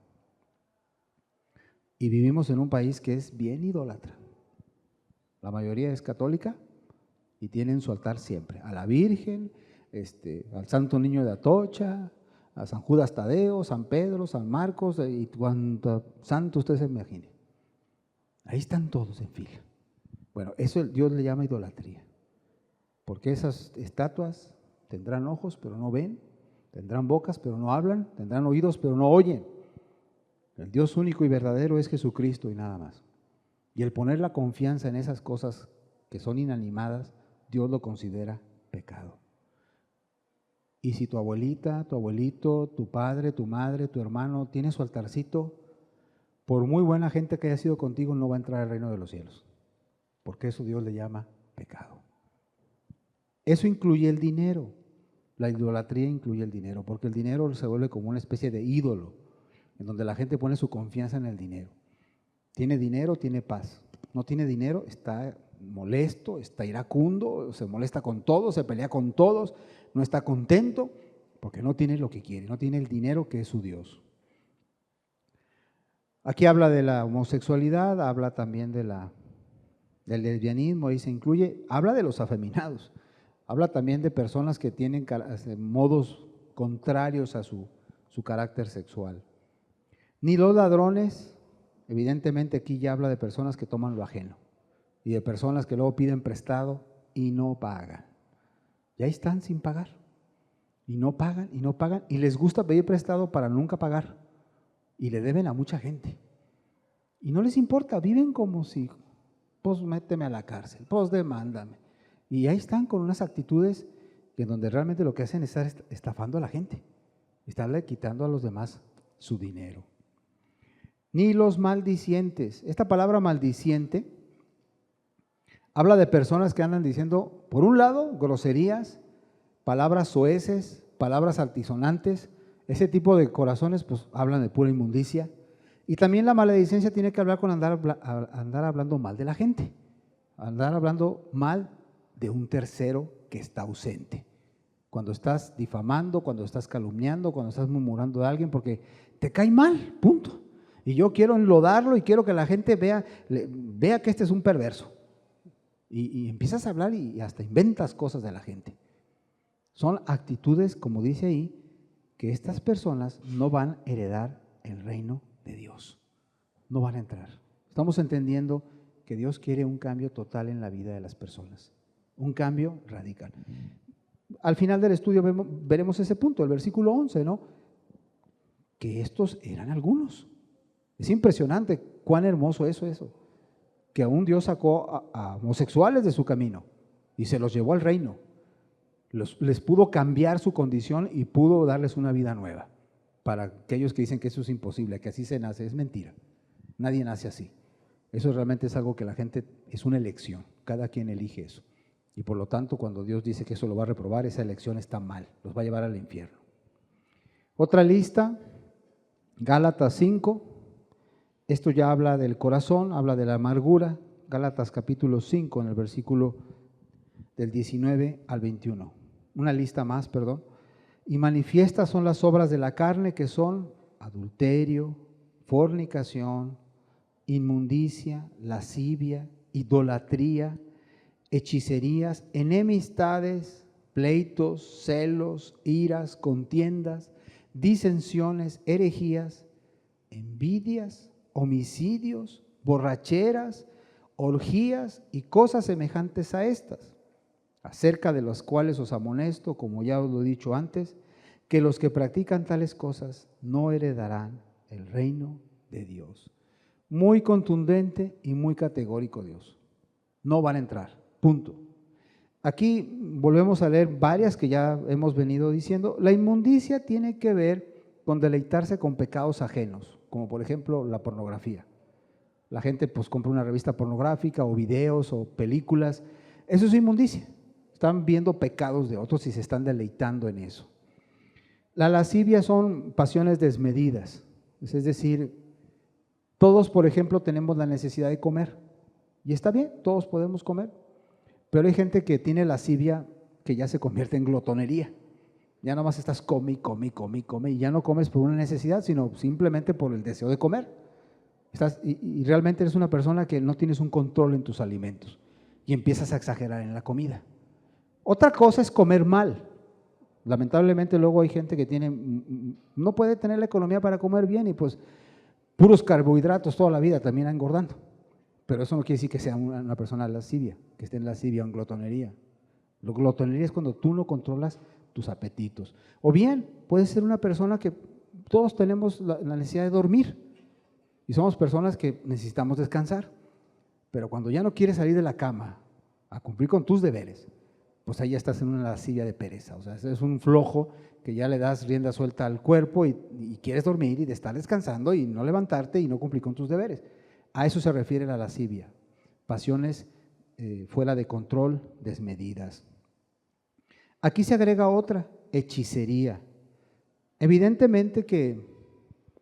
Y vivimos en un país que es bien idólatra. La mayoría es católica y tienen su altar siempre. A la Virgen, al Santo Niño de Atocha, a San Judas Tadeo, San Pedro, San Marcos y cuanto santo usted se imagine. Ahí están todos en fila. Bueno, eso Dios le llama idolatría. Porque esas estatuas tendrán ojos pero no ven, tendrán bocas pero no hablan, tendrán oídos pero no oyen. El Dios único y verdadero es Jesucristo y nada más. Y el poner la confianza en esas cosas que son inanimadas, Dios lo considera pecado. Y si tu abuelita, tu abuelito, tu padre, tu madre, tu hermano tiene su altarcito, por muy buena gente que haya sido contigo, no va a entrar al reino de los cielos, porque eso Dios le llama pecado. Eso incluye el dinero, la idolatría incluye el dinero, porque el dinero se vuelve como una especie de ídolo, en donde la gente pone su confianza en el dinero. Tiene dinero, tiene paz. No tiene dinero, está molesto, está iracundo, se molesta con todos, se pelea con todos, no está contento, porque no tiene lo que quiere, no tiene el dinero que es su Dios. Aquí habla de la homosexualidad, habla también del lesbianismo, ahí se incluye, habla de los afeminados, habla también de personas que tienen modos contrarios a su carácter sexual. Ni los ladrones, evidentemente aquí ya habla de personas que toman lo ajeno y de personas que luego piden prestado y no pagan. Y ahí están sin pagar y no pagan y les gusta pedir prestado para nunca pagar y le deben a mucha gente. Y no les importa, viven como si, pues méteme a la cárcel, pues demándame. Y ahí están con unas actitudes en donde realmente lo que hacen es estar estafando a la gente, estarle quitando a los demás su dinero. Ni los maldicientes. Esta palabra maldiciente habla de personas que andan diciendo, por un lado, groserías, palabras soeces, palabras altisonantes. Ese tipo de corazones pues hablan de pura inmundicia. Y también la maledicencia tiene que hablar con andar hablando mal de la gente, andar hablando mal de un tercero que está ausente. Cuando estás difamando, cuando estás calumniando, cuando estás murmurando de alguien porque te cae mal, punto. Y yo quiero enlodarlo y quiero que la gente vea que este es un perverso. Y empiezas a hablar y hasta inventas cosas de la gente. Son actitudes, como dice ahí, que estas personas no van a heredar el reino de Dios. No van a entrar. Estamos entendiendo que Dios quiere un cambio total en la vida de las personas. Un cambio radical. Al final del estudio veremos ese punto, el versículo 11, ¿no? Que estos eran algunos. Es impresionante cuán hermoso es eso, que aún Dios sacó a homosexuales de su camino y se los llevó al reino. Les pudo cambiar su condición y pudo darles una vida nueva. Para aquellos que dicen que eso es imposible, que así se nace, es mentira. Nadie nace así. Eso realmente es algo que la gente, es una elección, cada quien elige eso. Y por lo tanto, cuando Dios dice que eso lo va a reprobar, esa elección está mal, los va a llevar al infierno. Otra lista, Gálatas 5. Esto ya habla del corazón, habla de la amargura. Gálatas capítulo 5, en el versículo del 19 al 21. Una lista más, perdón. Y manifiestas son las obras de la carne, que son adulterio, fornicación, inmundicia, lascivia, idolatría, hechicerías, enemistades, pleitos, celos, iras, contiendas, disensiones, herejías, envidias, homicidios, borracheras, orgías y cosas semejantes a estas, acerca de las cuales os amonesto, como ya os lo he dicho antes, que los que practican tales cosas no heredarán el reino de Dios. Muy contundente y muy categórico Dios. No van a entrar, punto. Aquí volvemos a leer varias que ya hemos venido diciendo. La inmundicia tiene que ver con deleitarse con pecados ajenos, como por ejemplo la pornografía. La gente pues compra una revista pornográfica o videos o películas. Eso es inmundicia. Están viendo pecados de otros y se están deleitando en eso. La lascivia son pasiones desmedidas. Es decir, todos, por ejemplo, tenemos la necesidad de comer. Y está bien, todos podemos comer. Pero hay gente que tiene lascivia que ya se convierte en glotonería. Ya nomás estás come y ya no comes por una necesidad, sino simplemente por el deseo de comer. Y realmente eres una persona que no tienes un control en tus alimentos y empiezas a exagerar en la comida. Otra cosa es comer mal. Lamentablemente luego hay gente que no puede tener la economía para comer bien y pues puros carbohidratos toda la vida termina engordando. Pero eso no quiere decir que sea una persona lascivia, que esté en lascivia o en glotonería. La glotonería es cuando tú no controlas tus apetitos. O bien, puede ser una persona que todos tenemos la necesidad de dormir y somos personas que necesitamos descansar. Pero cuando ya no quieres salir de la cama a cumplir con tus deberes, pues ahí ya estás en una lascivia de pereza. O sea, es un flojo que ya le das rienda suelta al cuerpo y quieres dormir y de estar descansando y no levantarte y no cumplir con tus deberes. A eso se refiere la lascivia. Pasiones fuera de control, desmedidas. Aquí se agrega otra, hechicería. Evidentemente que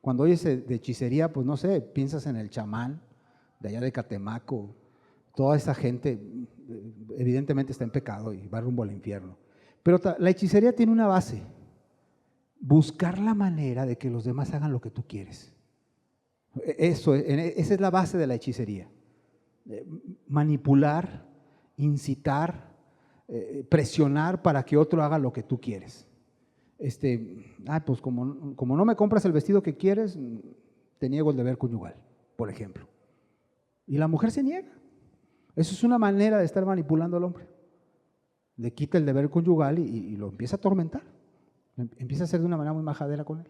cuando oyes de hechicería, pues no sé, piensas en el chamán de allá de Catemaco. Toda esa gente evidentemente está en pecado y va rumbo al infierno. Pero la hechicería tiene una base: buscar la manera de que los demás hagan lo que tú quieres. Esa es la base de la hechicería. Manipular, incitar, presionar para que otro haga lo que tú quieres. Pues como no me compras el vestido que quieres, te niego el deber conyugal, por ejemplo. Y la mujer se niega. Eso es una manera de estar manipulando al hombre. Le quita el deber conyugal y lo empieza a atormentar. Empieza a hacer de una manera muy majadera con él.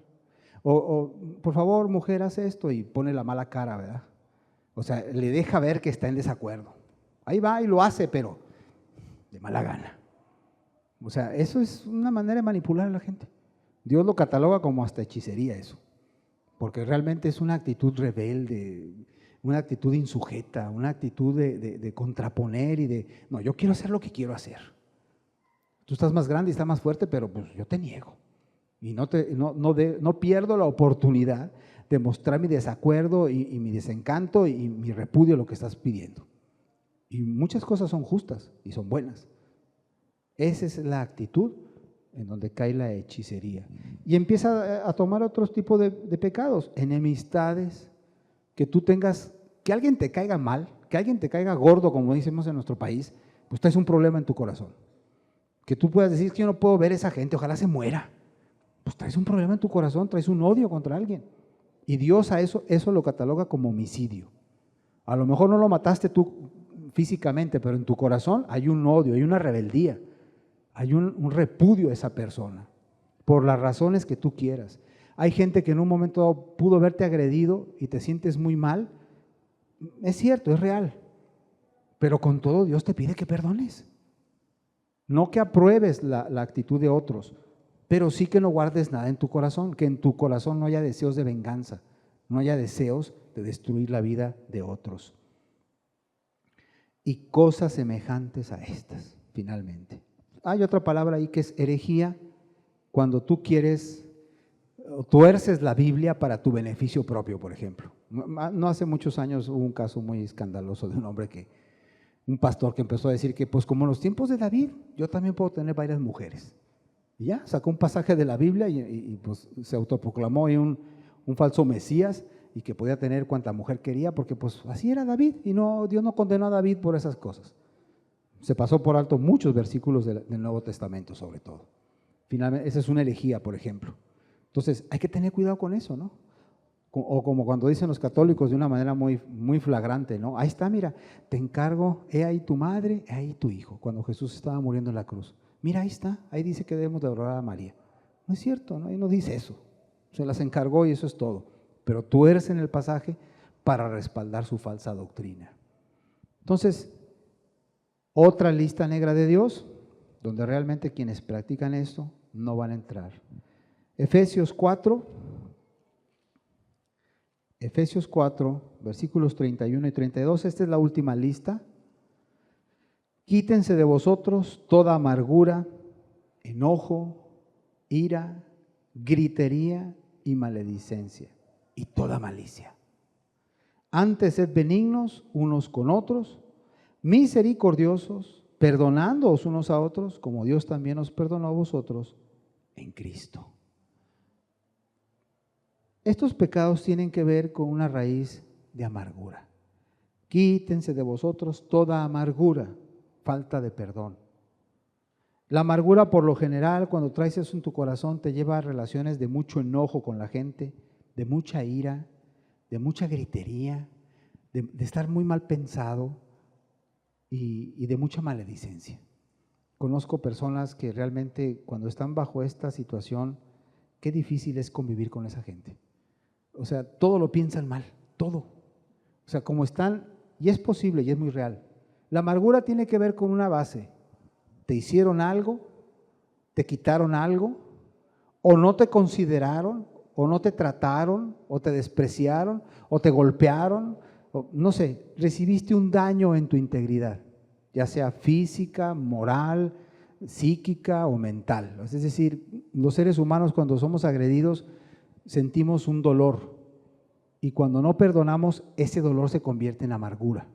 O por favor, mujer, haz esto, y pone la mala cara, ¿verdad? O sea, le deja ver que está en desacuerdo. Ahí va y lo hace, pero de mala gana. O sea, eso es una manera de manipular a la gente. Dios lo cataloga como hasta hechicería eso, porque realmente es una actitud rebelde, una actitud insujeta, una actitud de contraponer y de, no, yo quiero hacer lo que quiero hacer. Tú estás más grande y estás más fuerte, pero pues yo te niego. Y no pierdo la oportunidad de mostrar mi desacuerdo y mi desencanto y mi repudio a lo que estás pidiendo. Y muchas cosas son justas y son buenas. Esa es la actitud en donde cae la hechicería. Y empieza a tomar otros tipos de pecados, enemistades, que tú tengas, que alguien te caiga mal, que alguien te caiga gordo, como decimos en nuestro país, pues traes un problema en tu corazón. Que tú puedas decir que yo no puedo ver a esa gente, ojalá se muera. Pues traes un problema en tu corazón, traes un odio contra alguien. Y Dios a eso lo cataloga como homicidio. A lo mejor no lo mataste tú físicamente, pero en tu corazón hay un odio, hay una rebeldía, hay un repudio a esa persona, por las razones que tú quieras. Hay gente que en un momento dado pudo verte agredido y te sientes muy mal. Es cierto, es real, pero con todo Dios te pide que perdones. No que apruebes la actitud de otros, pero sí que no guardes nada en tu corazón, que en tu corazón no haya deseos de venganza, no haya deseos de destruir la vida de otros. Y cosas semejantes a estas, finalmente. Hay otra palabra ahí que es herejía, cuando tú quieres, tuerces la Biblia para tu beneficio propio, por ejemplo. No hace muchos años hubo un caso muy escandaloso de un hombre un pastor que empezó a decir que pues como en los tiempos de David, yo también puedo tener varias mujeres. Y ya, sacó un pasaje de la Biblia y pues se autoproclamó ahí un falso Mesías y que podía tener cuanta mujer quería, porque pues así era David y Dios no condenó a David por esas cosas. Se pasó por alto muchos versículos del Nuevo Testamento sobre todo. Finalmente, esa es una herejía, por ejemplo. Entonces, hay que tener cuidado con eso, ¿no? O como cuando dicen los católicos de una manera muy, muy flagrante, ¿no? Ahí está, mira, te encargo, he ahí tu madre, he ahí tu hijo, cuando Jesús estaba muriendo en la cruz. Mira, ahí está, ahí dice que debemos de adorar a María. No es cierto, ¿no? Ahí no dice eso. Se las encargó y eso es todo. Pero tuercen el pasaje para respaldar su falsa doctrina. Entonces, otra lista negra de Dios, donde realmente quienes practican esto no van a entrar. Efesios 4, versículos 31 y 32, esta es la última lista. Quítense de vosotros toda amargura, enojo, ira, gritería y maledicencia y toda malicia. Antes sed benignos unos con otros, misericordiosos, perdonándoos unos a otros, como Dios también os perdonó a vosotros en Cristo. Estos pecados tienen que ver con una raíz de amargura. Quítense de vosotros toda amargura, falta de perdón. La amargura, por lo general, cuando traes eso en tu corazón, te lleva a relaciones de mucho enojo con la gente, de mucha ira, de mucha gritería, de estar muy mal pensado y de mucha maledicencia. Conozco personas que realmente cuando están bajo esta situación, qué difícil es convivir con esa gente. O sea, todo lo piensan mal, todo. O sea, como están, y es posible y es muy real. La amargura tiene que ver con una base, te hicieron algo, te quitaron algo, o no te consideraron, o no te trataron, o te despreciaron, o te golpearon, o, no sé, recibiste un daño en tu integridad, ya sea física, moral, psíquica o mental. Es decir, los seres humanos cuando somos agredidos sentimos un dolor y cuando no perdonamos, ese dolor se convierte en amargura.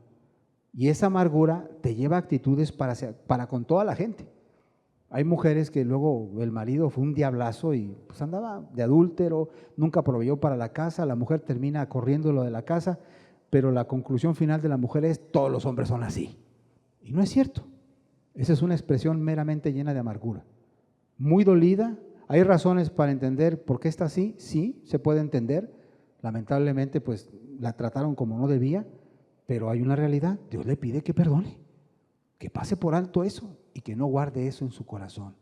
Y esa amargura te lleva a actitudes para con toda la gente. Hay mujeres que luego el marido fue un diablazo y pues andaba de adúltero, nunca proveyó para la casa, la mujer termina corriéndolo de la casa, pero la conclusión final de la mujer es: todos los hombres son así. Y no es cierto. Esa es una expresión meramente llena de amargura. Muy dolida. ¿Hay razones para entender por qué está así? Sí, se puede entender. Lamentablemente, pues la trataron como no debía, pero hay una realidad. Dios le pide que perdone, que pase por alto eso y que no guarde eso en su corazón.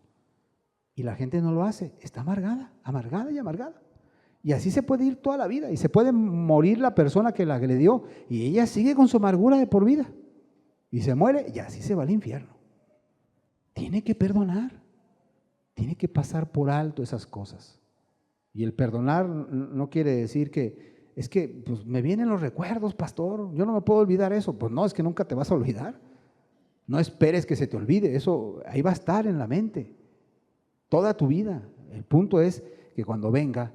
Y la gente no lo hace, está amargada, amargada y amargada. Y así se puede ir toda la vida y se puede morir la persona que la agredió y ella sigue con su amargura de por vida y se muere y así se va al infierno. Tiene que perdonar, tiene que pasar por alto esas cosas. Y el perdonar no quiere decir que es que pues, me vienen los recuerdos, pastor, yo no me puedo olvidar eso. Pues no, es que nunca te vas a olvidar. No esperes que se te olvide, eso ahí va a estar en la mente toda tu vida. El punto es que cuando venga,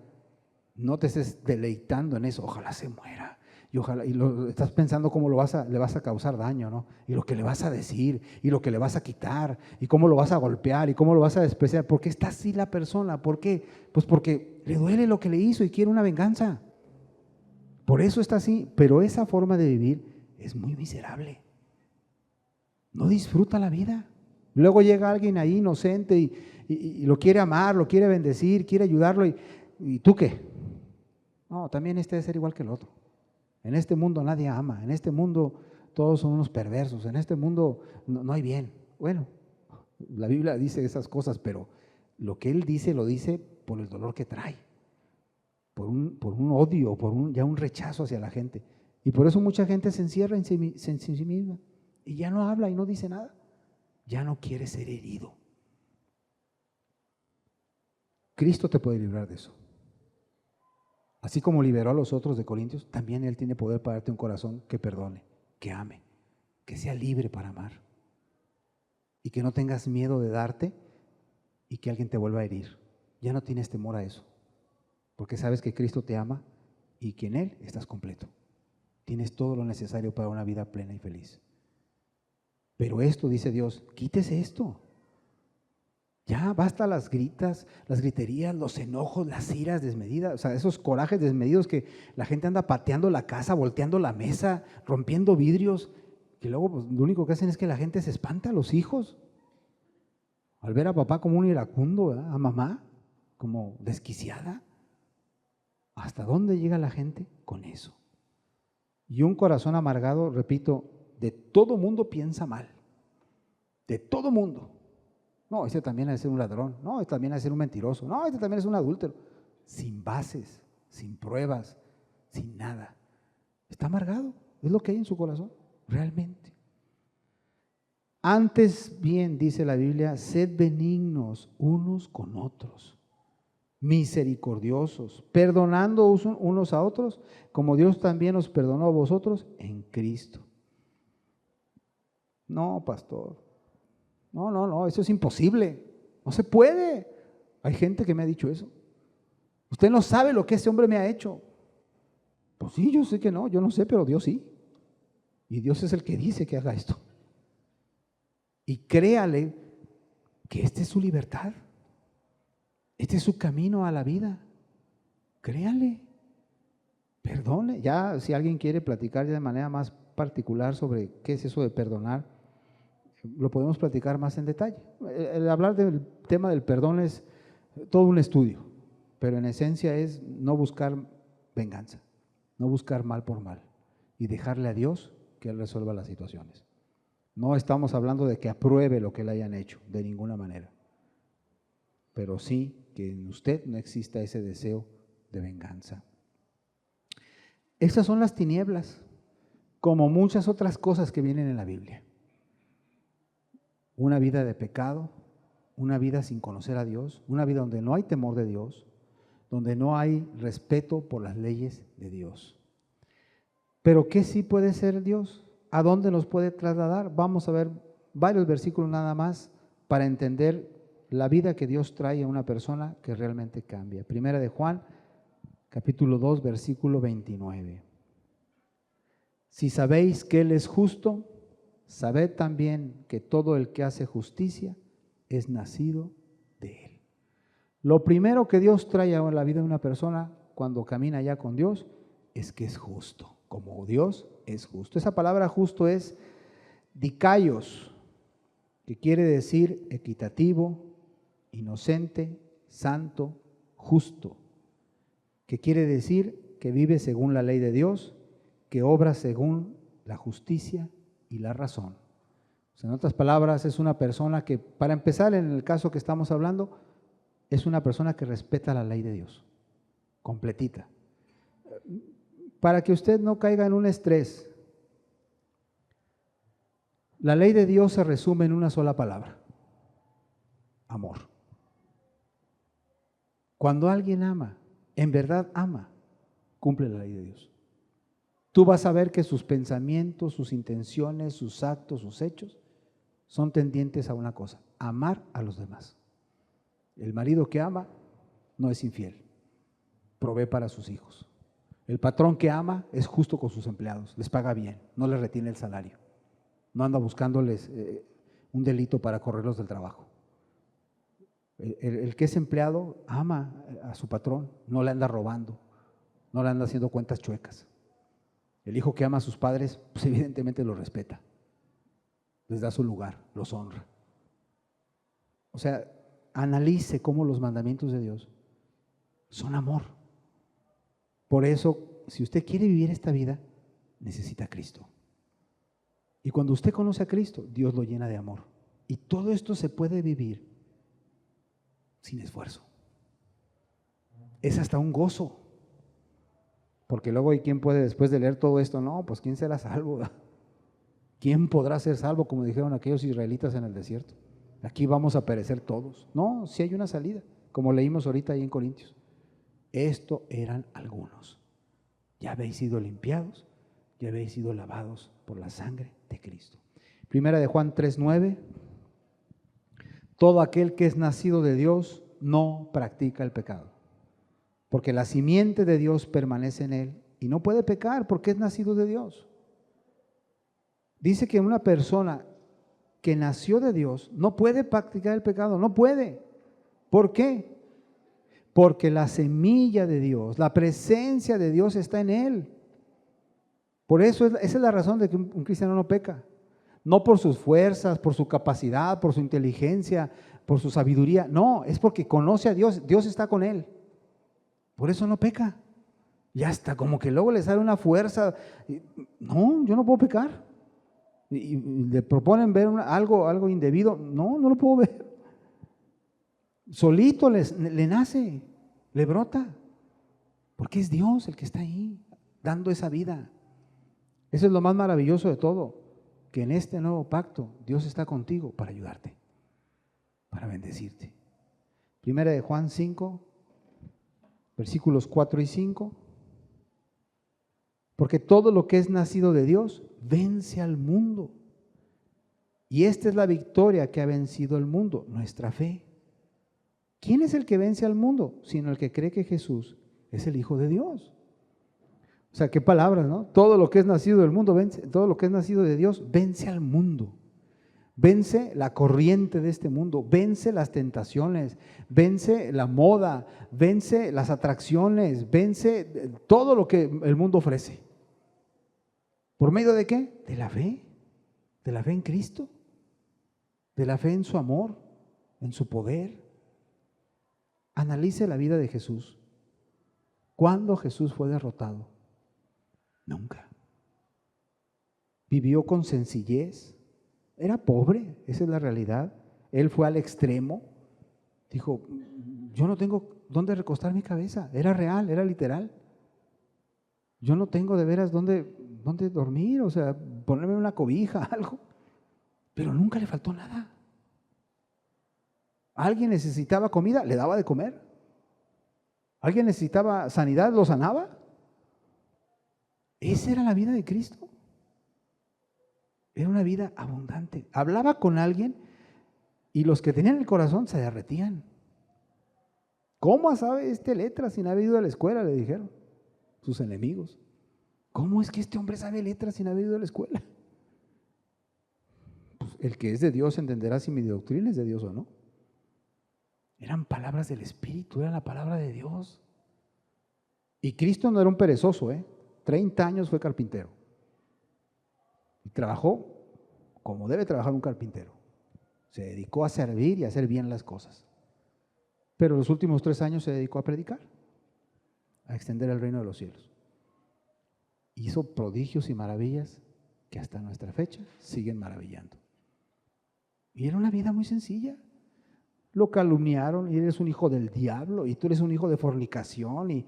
no te estés deleitando en eso, ojalá se muera. Y ojalá, y estás pensando cómo le vas a causar daño, ¿no? Y lo que le vas a decir, y lo que le vas a quitar, y cómo lo vas a golpear, y cómo lo vas a despreciar. ¿Por qué está así la persona? ¿Por qué? Pues porque le duele lo que le hizo y quiere una venganza. Por eso está así, pero esa forma de vivir es muy miserable. No disfruta la vida. Luego llega alguien ahí inocente y lo quiere amar, lo quiere bendecir, quiere ayudarlo. ¿Y tú qué? No, también este debe ser igual que el otro. En este mundo nadie ama, en este mundo todos son unos perversos, en este mundo no hay bien. Bueno, la Biblia dice esas cosas, pero lo que él dice lo dice por el dolor que trae, por un odio, ya un rechazo hacia la gente. Y por eso mucha gente se encierra en sí misma y ya no habla y no dice nada. Ya no quiere ser herido. Cristo te puede librar de eso. Así como liberó a los otros de Corintios, también Él tiene poder para darte un corazón que perdone, que ame, que sea libre para amar y que no tengas miedo de darte y que alguien te vuelva a herir. Ya no tienes temor a eso, porque sabes que Cristo te ama y que en Él estás completo. Tienes todo lo necesario para una vida plena y feliz. Pero esto, dice Dios, quítese esto. Ya basta las griterías, los enojos, las iras desmedidas, o sea, esos corajes desmedidos que la gente anda pateando la casa, volteando la mesa, rompiendo vidrios, que luego pues, lo único que hacen es que la gente se espanta, a los hijos, al ver a papá como un iracundo, ¿verdad? A mamá como desquiciada. ¿Hasta dónde llega la gente con eso? Y un corazón amargado, repito, de todo mundo piensa mal, de todo mundo. No, ese también ha de ser un ladrón, no, este también ha de ser un mentiroso, no, este también es un adúltero, sin bases, sin pruebas, sin nada. Está amargado, es lo que hay en su corazón, realmente. Antes bien, dice la Biblia, sed benignos unos con otros, misericordiosos, perdonando unos a otros, como Dios también os perdonó a vosotros en Cristo. No, pastor. No, eso es imposible, no se puede. Hay gente que me ha dicho eso. Usted no sabe lo que ese hombre me ha hecho. Pues sí, yo sé que no, yo no sé, pero Dios sí. Y Dios es el que dice que haga esto. Y créale que esta es su libertad, este es su camino a la vida. Créale, perdone. Ya si alguien quiere platicar ya de manera más particular sobre qué es eso de perdonar, lo podemos platicar más en detalle. El hablar del tema del perdón es todo un estudio, pero en esencia es no buscar venganza, no buscar mal por mal y dejarle a Dios que Él resuelva las situaciones. No estamos hablando de que apruebe lo que le hayan hecho, de ninguna manera, pero sí que en usted no exista ese deseo de venganza. Esas son las tinieblas, como muchas otras cosas que vienen en la Biblia. una vida de pecado, una vida sin conocer a Dios, una vida donde no hay temor de Dios, donde no hay respeto por las leyes de Dios. Pero ¿qué sí puede ser Dios? ¿A dónde nos puede trasladar? Vamos a ver varios versículos nada más para entender la vida que Dios trae a una persona que realmente cambia. Primera de Juan, capítulo 2, versículo 29. Si sabéis que Él es justo, sabed también que todo el que hace justicia es nacido de Él. Lo primero que Dios trae a la vida de una persona cuando camina ya con Dios es que es justo, como Dios es justo. Esa palabra justo es dikaios, que quiere decir equitativo, inocente, santo, justo, que quiere decir que vive según la ley de Dios, que obra según la justicia y la razón. O sea, en otras palabras, es una persona que, para empezar, en el caso que estamos hablando, es una persona que respeta la ley de Dios, completita. Para que usted no caiga en un estrés, la ley de Dios se resume en una sola palabra: amor. Cuando alguien ama, en verdad ama, cumple la ley de Dios. Tú vas a ver que sus pensamientos, sus intenciones, sus actos, sus hechos son tendientes a una cosa: amar a los demás. El marido que ama no es infiel, provee para sus hijos. El patrón que ama es justo con sus empleados, les paga bien, no les retiene el salario, no anda buscándoles un delito para correrlos del trabajo. El que es empleado ama a su patrón, no le anda robando, no le anda haciendo cuentas chuecas. El hijo que ama a sus padres, pues evidentemente los respeta, les da su lugar, los honra. O sea, analice cómo los mandamientos de Dios son amor. Por eso, si usted quiere vivir esta vida, necesita a Cristo. Y cuando usted conoce a Cristo, Dios lo llena de amor. Y todo esto se puede vivir sin esfuerzo. Es hasta un gozo. Porque luego hay quien puede, después de leer todo esto, no, pues ¿quién será salvo? ¿Quién podrá ser salvo? Como dijeron aquellos israelitas en el desierto. Aquí vamos a perecer todos. No, sí hay una salida, como leímos ahorita ahí en Corintios. Esto eran algunos. Ya habéis sido limpiados, ya habéis sido lavados por la sangre de Cristo. Primera de Juan 3:9. Todo aquel que es nacido de Dios no practica el pecado, porque la simiente de Dios permanece en él y no puede pecar porque es nacido de Dios. Dice que una persona que nació de Dios no puede practicar el pecado, no puede. ¿Por qué? Porque la semilla de Dios, la presencia de Dios está en él. Por eso, esa es la razón de que un cristiano no peca. No por sus fuerzas, por su capacidad, por su inteligencia, por su sabiduría. No, es porque conoce a Dios, Dios está con él. Por eso no peca. Ya está, como que luego le sale una fuerza. No, yo no puedo pecar. Y le proponen ver algo indebido. No, no lo puedo ver. Solito le nace, le brota. Porque es Dios el que está ahí, dando esa vida. Eso es lo más maravilloso de todo, que en este nuevo pacto Dios está contigo para ayudarte, para bendecirte. Primera de Juan 5, versículos 4 y 5. Porque todo lo que es nacido de Dios vence al mundo. Y esta es la victoria que ha vencido el mundo, nuestra fe. ¿Quién es el que vence al mundo? Sino el que cree que Jesús es el Hijo de Dios. O sea, qué palabras, ¿no? Todo lo que es nacido del mundo vence, todo lo que es nacido de Dios vence al mundo. Vence la corriente de este mundo, vence las tentaciones, vence la moda, vence las atracciones, vence todo lo que el mundo ofrece. ¿Por medio de qué? De la fe en Cristo, de la fe en su amor, en su poder. Analice la vida de Jesús. ¿Cuándo Jesús fue derrotado? Nunca. Vivió con sencillez. Era pobre, esa es la realidad. Él fue al extremo. Dijo, yo no tengo dónde recostar mi cabeza. Era real, era literal. Yo no tengo de veras dónde dormir, o sea, ponerme una cobija, algo. Pero nunca le faltó nada. Alguien necesitaba comida, le daba de comer. Alguien necesitaba sanidad, lo sanaba. Esa era la vida de Cristo. Era una vida abundante. Hablaba con alguien y los que tenían el corazón se derretían. ¿Cómo sabe letras sin haber ido a la escuela?, le dijeron sus enemigos. ¿Cómo es que este hombre sabe letras sin haber ido a la escuela? Pues el que es de Dios entenderá si mi doctrina es de Dios o no. Eran palabras del Espíritu, era la palabra de Dios. Y Cristo no era un perezoso, 30 años fue carpintero. Y trabajó como debe trabajar un carpintero. Se dedicó a servir y a hacer bien las cosas. Pero los últimos 3 años se dedicó a predicar, a extender el reino de los cielos. Hizo prodigios y maravillas que hasta nuestra fecha siguen maravillando. Y era una vida muy sencilla. Lo calumniaron y eres un hijo del diablo y tú eres un hijo de fornicación y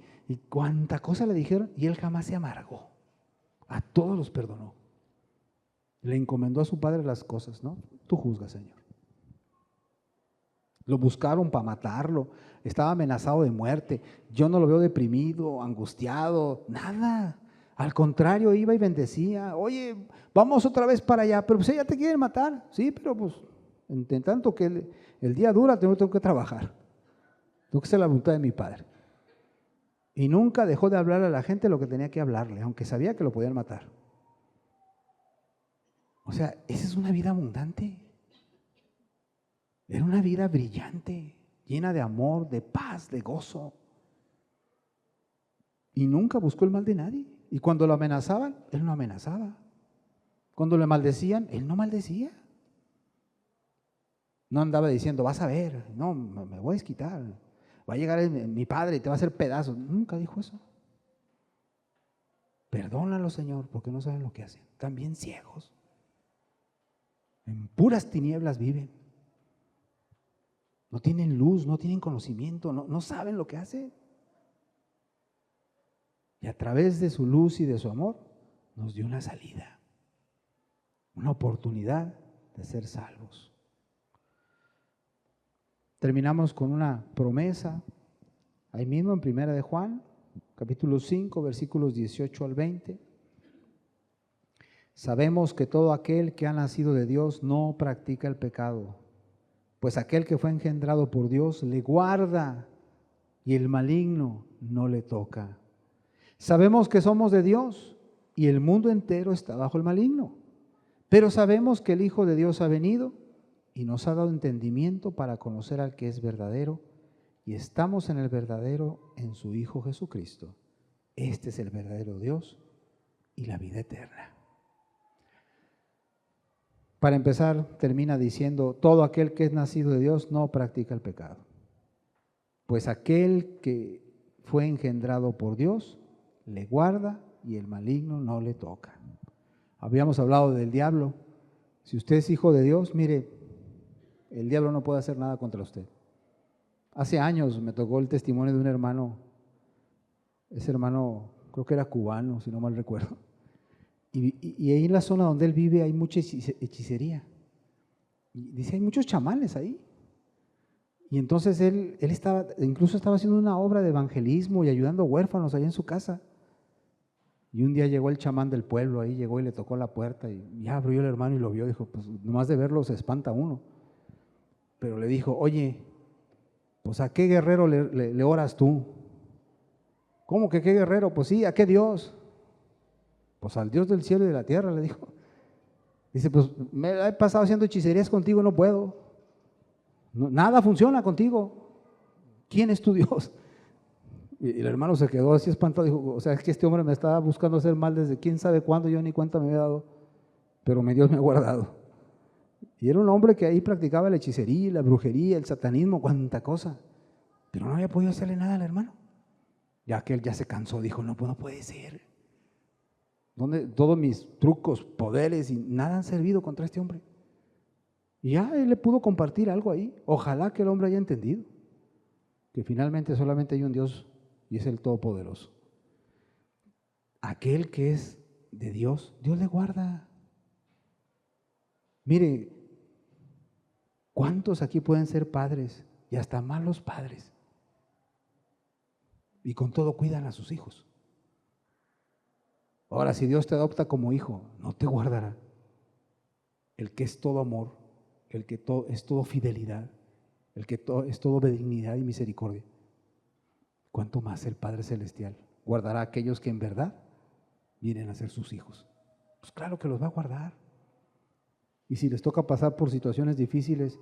cuánta cosa le dijeron y él jamás se amargó. A todos los perdonó. Le encomendó a su padre las cosas, ¿no? Tú juzgas, Señor. Lo buscaron para matarlo, estaba amenazado de muerte. Yo no lo veo deprimido, angustiado, nada. Al contrario, iba y bendecía. Oye, vamos otra vez para allá, pero pues ya te quieren matar. Sí, pero pues en tanto que el día dura, tengo que trabajar. Tengo que hacer la voluntad de mi Padre. Y nunca dejó de hablarle a la gente lo que tenía que hablarle, aunque sabía que lo podían matar. O sea, esa es una vida abundante. Era una vida brillante, llena de amor, de paz, de gozo. Y nunca buscó el mal de nadie. Y cuando lo amenazaban, él no amenazaba. Cuando le maldecían, él no maldecía. No andaba diciendo, vas a ver, no, me voy a desquitar. Va a llegar mi padre y te va a hacer pedazos. Nunca dijo eso. Perdónalo, Señor, porque no saben lo que hacen. Están bien ciegos. En puras tinieblas viven. No tienen luz, no tienen conocimiento, no saben lo que hacen. Y a través de su luz y de su amor nos dio una salida, una oportunidad de ser salvos. Terminamos con una promesa, ahí mismo en 1 de Juan, capítulo 5, versículos 18 al 20. Sabemos que todo aquel que ha nacido de Dios no practica el pecado, pues aquel que fue engendrado por Dios le guarda y el maligno no le toca. Sabemos que somos de Dios y el mundo entero está bajo el maligno, pero sabemos que el Hijo de Dios ha venido y nos ha dado entendimiento para conocer al que es verdadero y estamos en el verdadero, en su Hijo Jesucristo. Este es el verdadero Dios y la vida eterna. Para empezar, termina diciendo, todo aquel que es nacido de Dios no practica el pecado. Pues aquel que fue engendrado por Dios, le guarda y el maligno no le toca. Habíamos hablado del diablo. Si usted es hijo de Dios, mire, el diablo no puede hacer nada contra usted. Hace años me tocó el testimonio de un hermano, ese hermano creo que era cubano, si no mal recuerdo. Y ahí en la zona donde él vive hay mucha hechicería. Y dice, hay muchos chamanes ahí. Y entonces él incluso estaba haciendo una obra de evangelismo y ayudando a huérfanos allá en su casa. Y un día llegó el chamán del pueblo, ahí llegó y le tocó la puerta y ya abrió el hermano y lo vio. Dijo, pues nomás de verlo se espanta uno. Pero le dijo, oye, pues ¿a qué guerrero le oras tú? ¿Cómo que qué guerrero? Pues sí, ¿a qué Dios? Pues al Dios del cielo y de la tierra, le dijo. Dice, pues me he pasado haciendo hechicerías contigo, no puedo. Nada funciona contigo. ¿Quién es tu Dios? Y el hermano se quedó así espantado. Dijo, o sea, es que este hombre me estaba buscando hacer mal desde quién sabe cuándo, yo ni cuenta me había dado, pero Dios me ha guardado. Y era un hombre que ahí practicaba la hechicería, la brujería, el satanismo, cuánta cosa. Pero no había podido hacerle nada al hermano. Ya que él ya se cansó, dijo, no puede ser. Todos mis trucos, poderes y nada han servido contra este hombre. Y ya él le pudo compartir algo ahí. Ojalá que el hombre haya entendido que finalmente solamente hay un Dios y es el Todopoderoso. Aquel que es de Dios, Dios le guarda. Mire, ¿Cuántos aquí pueden ser padres y hasta malos padres? Y con todo cuidan a sus hijos. Ahora, si Dios te adopta como hijo, no te guardará. El que es todo amor, el que es todo fidelidad, el que es todo benignidad y misericordia. ¿Cuánto más el Padre Celestial guardará a aquellos que en verdad vienen a ser sus hijos? Pues claro que los va a guardar. Y si les toca pasar por situaciones difíciles,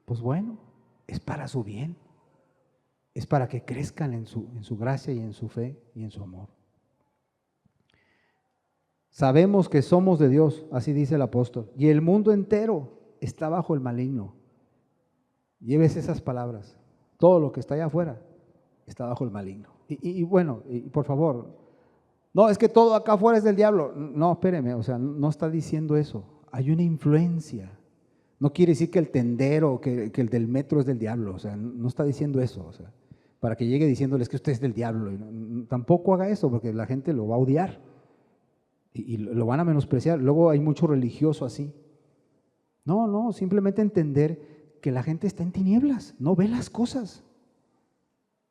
pues bueno, es para su bien. Es para que crezcan en su gracia y en su fe y en su amor. Sabemos que somos de Dios, así dice el apóstol, y el mundo entero está bajo el maligno. Lleves esas palabras. Todo lo que está allá afuera está bajo el maligno. Y bueno, por favor, no, es que todo acá afuera es del diablo. No, espéreme, o sea, no está diciendo eso. Hay una influencia. No quiere decir que el tendero, que el del metro es del diablo, o sea, no está diciendo eso, o sea, para que llegue diciéndoles que usted es del diablo. Tampoco haga eso, porque la gente lo va a odiar y lo van a menospreciar. Luego hay mucho religioso así. No, simplemente entender que la gente está en tinieblas, no ve las cosas.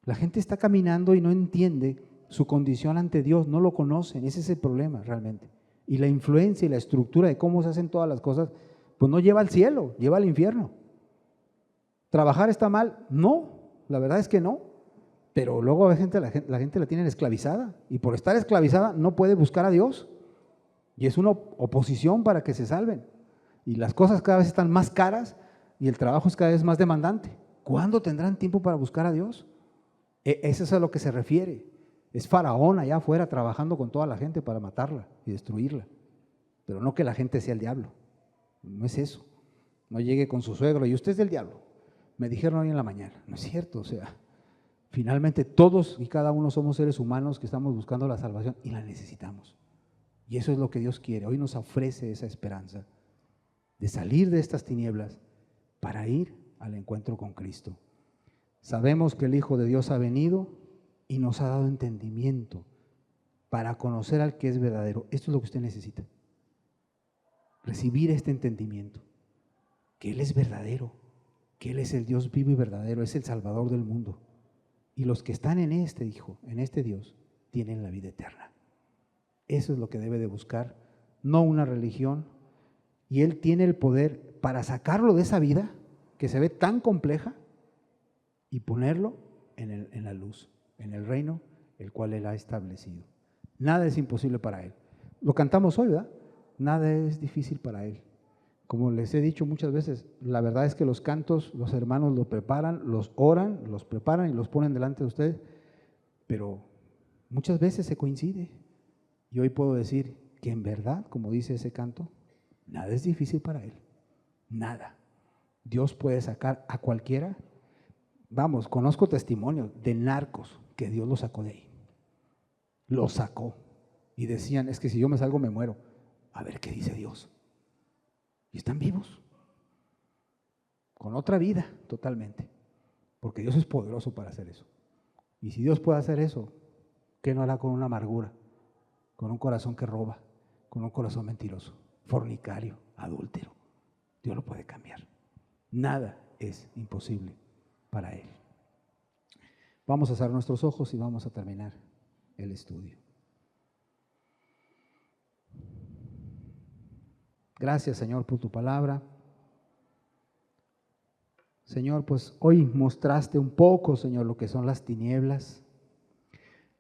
La gente está caminando y no entiende su condición ante Dios, no lo conocen, ese es el problema realmente. Y la influencia y la estructura de cómo se hacen todas las cosas, pues no lleva al cielo, lleva al infierno. ¿Trabajar está mal? No, la verdad es que no. Pero luego la gente la tienen esclavizada y por estar esclavizada no puede buscar a Dios. Y es una oposición para que se salven. Y las cosas cada vez están más caras y el trabajo es cada vez más demandante. ¿Cuándo tendrán tiempo para buscar a Dios? Eso es a lo que se refiere. Es Faraón allá afuera trabajando con toda la gente para matarla y destruirla. Pero no que la gente sea el diablo. No es eso. No llegue con su suegro y usted es del diablo. Me dijeron hoy en la mañana. No es cierto, o sea, finalmente todos y cada uno somos seres humanos que estamos buscando la salvación y la necesitamos. Y eso es lo que Dios quiere. Hoy nos ofrece esa esperanza de salir de estas tinieblas para ir al encuentro con Cristo. Sabemos que el Hijo de Dios ha venido y nos ha dado entendimiento para conocer al que es verdadero. Esto es lo que usted necesita. Recibir este entendimiento, que Él es verdadero, que Él es el Dios vivo y verdadero, es el Salvador del mundo. Y los que están en este Hijo, en este Dios, tienen la vida eterna. Eso es lo que debe de buscar, no una religión. Y Él tiene el poder para sacarlo de esa vida que se ve tan compleja y ponerlo en la luz, en el reino el cual Él ha establecido. Nada es imposible para Él. Lo cantamos hoy, ¿verdad? Nada es difícil para Él. Como les he dicho muchas veces, la verdad es que los cantos, los hermanos los preparan, los oran, los preparan y los ponen delante de ustedes, pero muchas veces se coincide. Y hoy puedo decir que en verdad, como dice ese canto, nada es difícil para Él. Nada. Dios puede sacar a cualquiera. Vamos, conozco testimonios de narcos que Dios los sacó de ahí. Los sacó. Y decían, es que si yo me salgo me muero. A ver qué dice Dios. Y están vivos. Con otra vida totalmente. Porque Dios es poderoso para hacer eso. Y si Dios puede hacer eso, ¿qué no hará con una amargura? Con un corazón que roba, con un corazón mentiroso, fornicario, adúltero. Dios lo puede cambiar. Nada es imposible para Él. Vamos a cerrar nuestros ojos y vamos a terminar el estudio. Gracias, Señor, por tu palabra. Señor, pues hoy mostraste un poco, Señor, lo que son las tinieblas,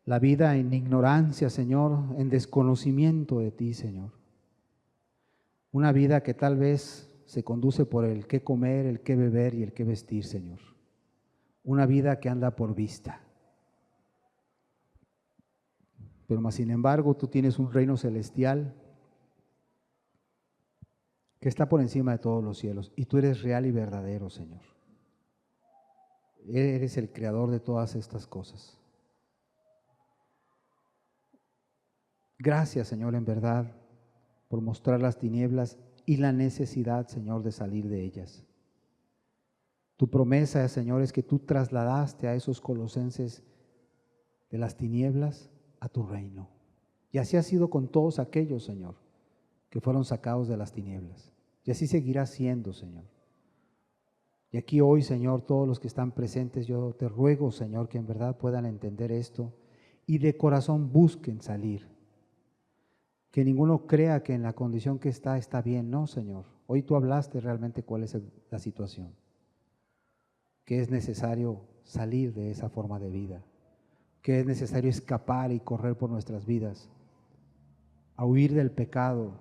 la vida en ignorancia, Señor, en desconocimiento de ti, Señor. Una vida que tal vez se conduce por el qué comer, el qué beber y el qué vestir, Señor. Una vida que anda por vista. Pero más sin embargo, tú tienes un reino celestial que está por encima de todos los cielos y tú eres real y verdadero, Señor. Eres el creador de todas estas cosas. Gracias, Señor, en verdad, por mostrar las tinieblas y la necesidad, Señor, de salir de ellas. Tu promesa, Señor, es que tú trasladaste a esos colosenses de las tinieblas a tu reino. Y así ha sido con todos aquellos, Señor, que fueron sacados de las tinieblas. Y así seguirá siendo, Señor. Y aquí hoy, Señor, todos los que están presentes, yo te ruego, Señor, que en verdad puedan entender esto y de corazón busquen salir. Que ninguno crea que en la condición que está bien. No, Señor. Hoy tú hablaste realmente cuál es la situación. Que es necesario salir de esa forma de vida. Que es necesario escapar y correr por nuestras vidas. A huir del pecado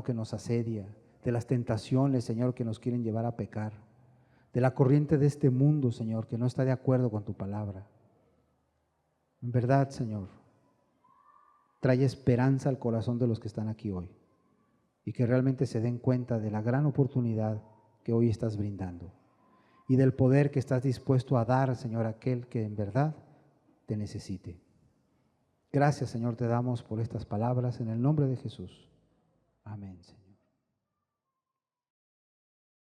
que nos asedia, de las tentaciones, Señor, que nos quieren llevar a pecar, de la corriente de este mundo, Señor, que no está de acuerdo con tu palabra. En verdad, Señor, trae esperanza al corazón de los que están aquí hoy y que realmente se den cuenta de la gran oportunidad que hoy estás brindando y del poder que estás dispuesto a dar, Señor, a aquel que en verdad te necesite. Gracias, Señor, te damos por estas palabras en el nombre de Jesús. Amén, Señor.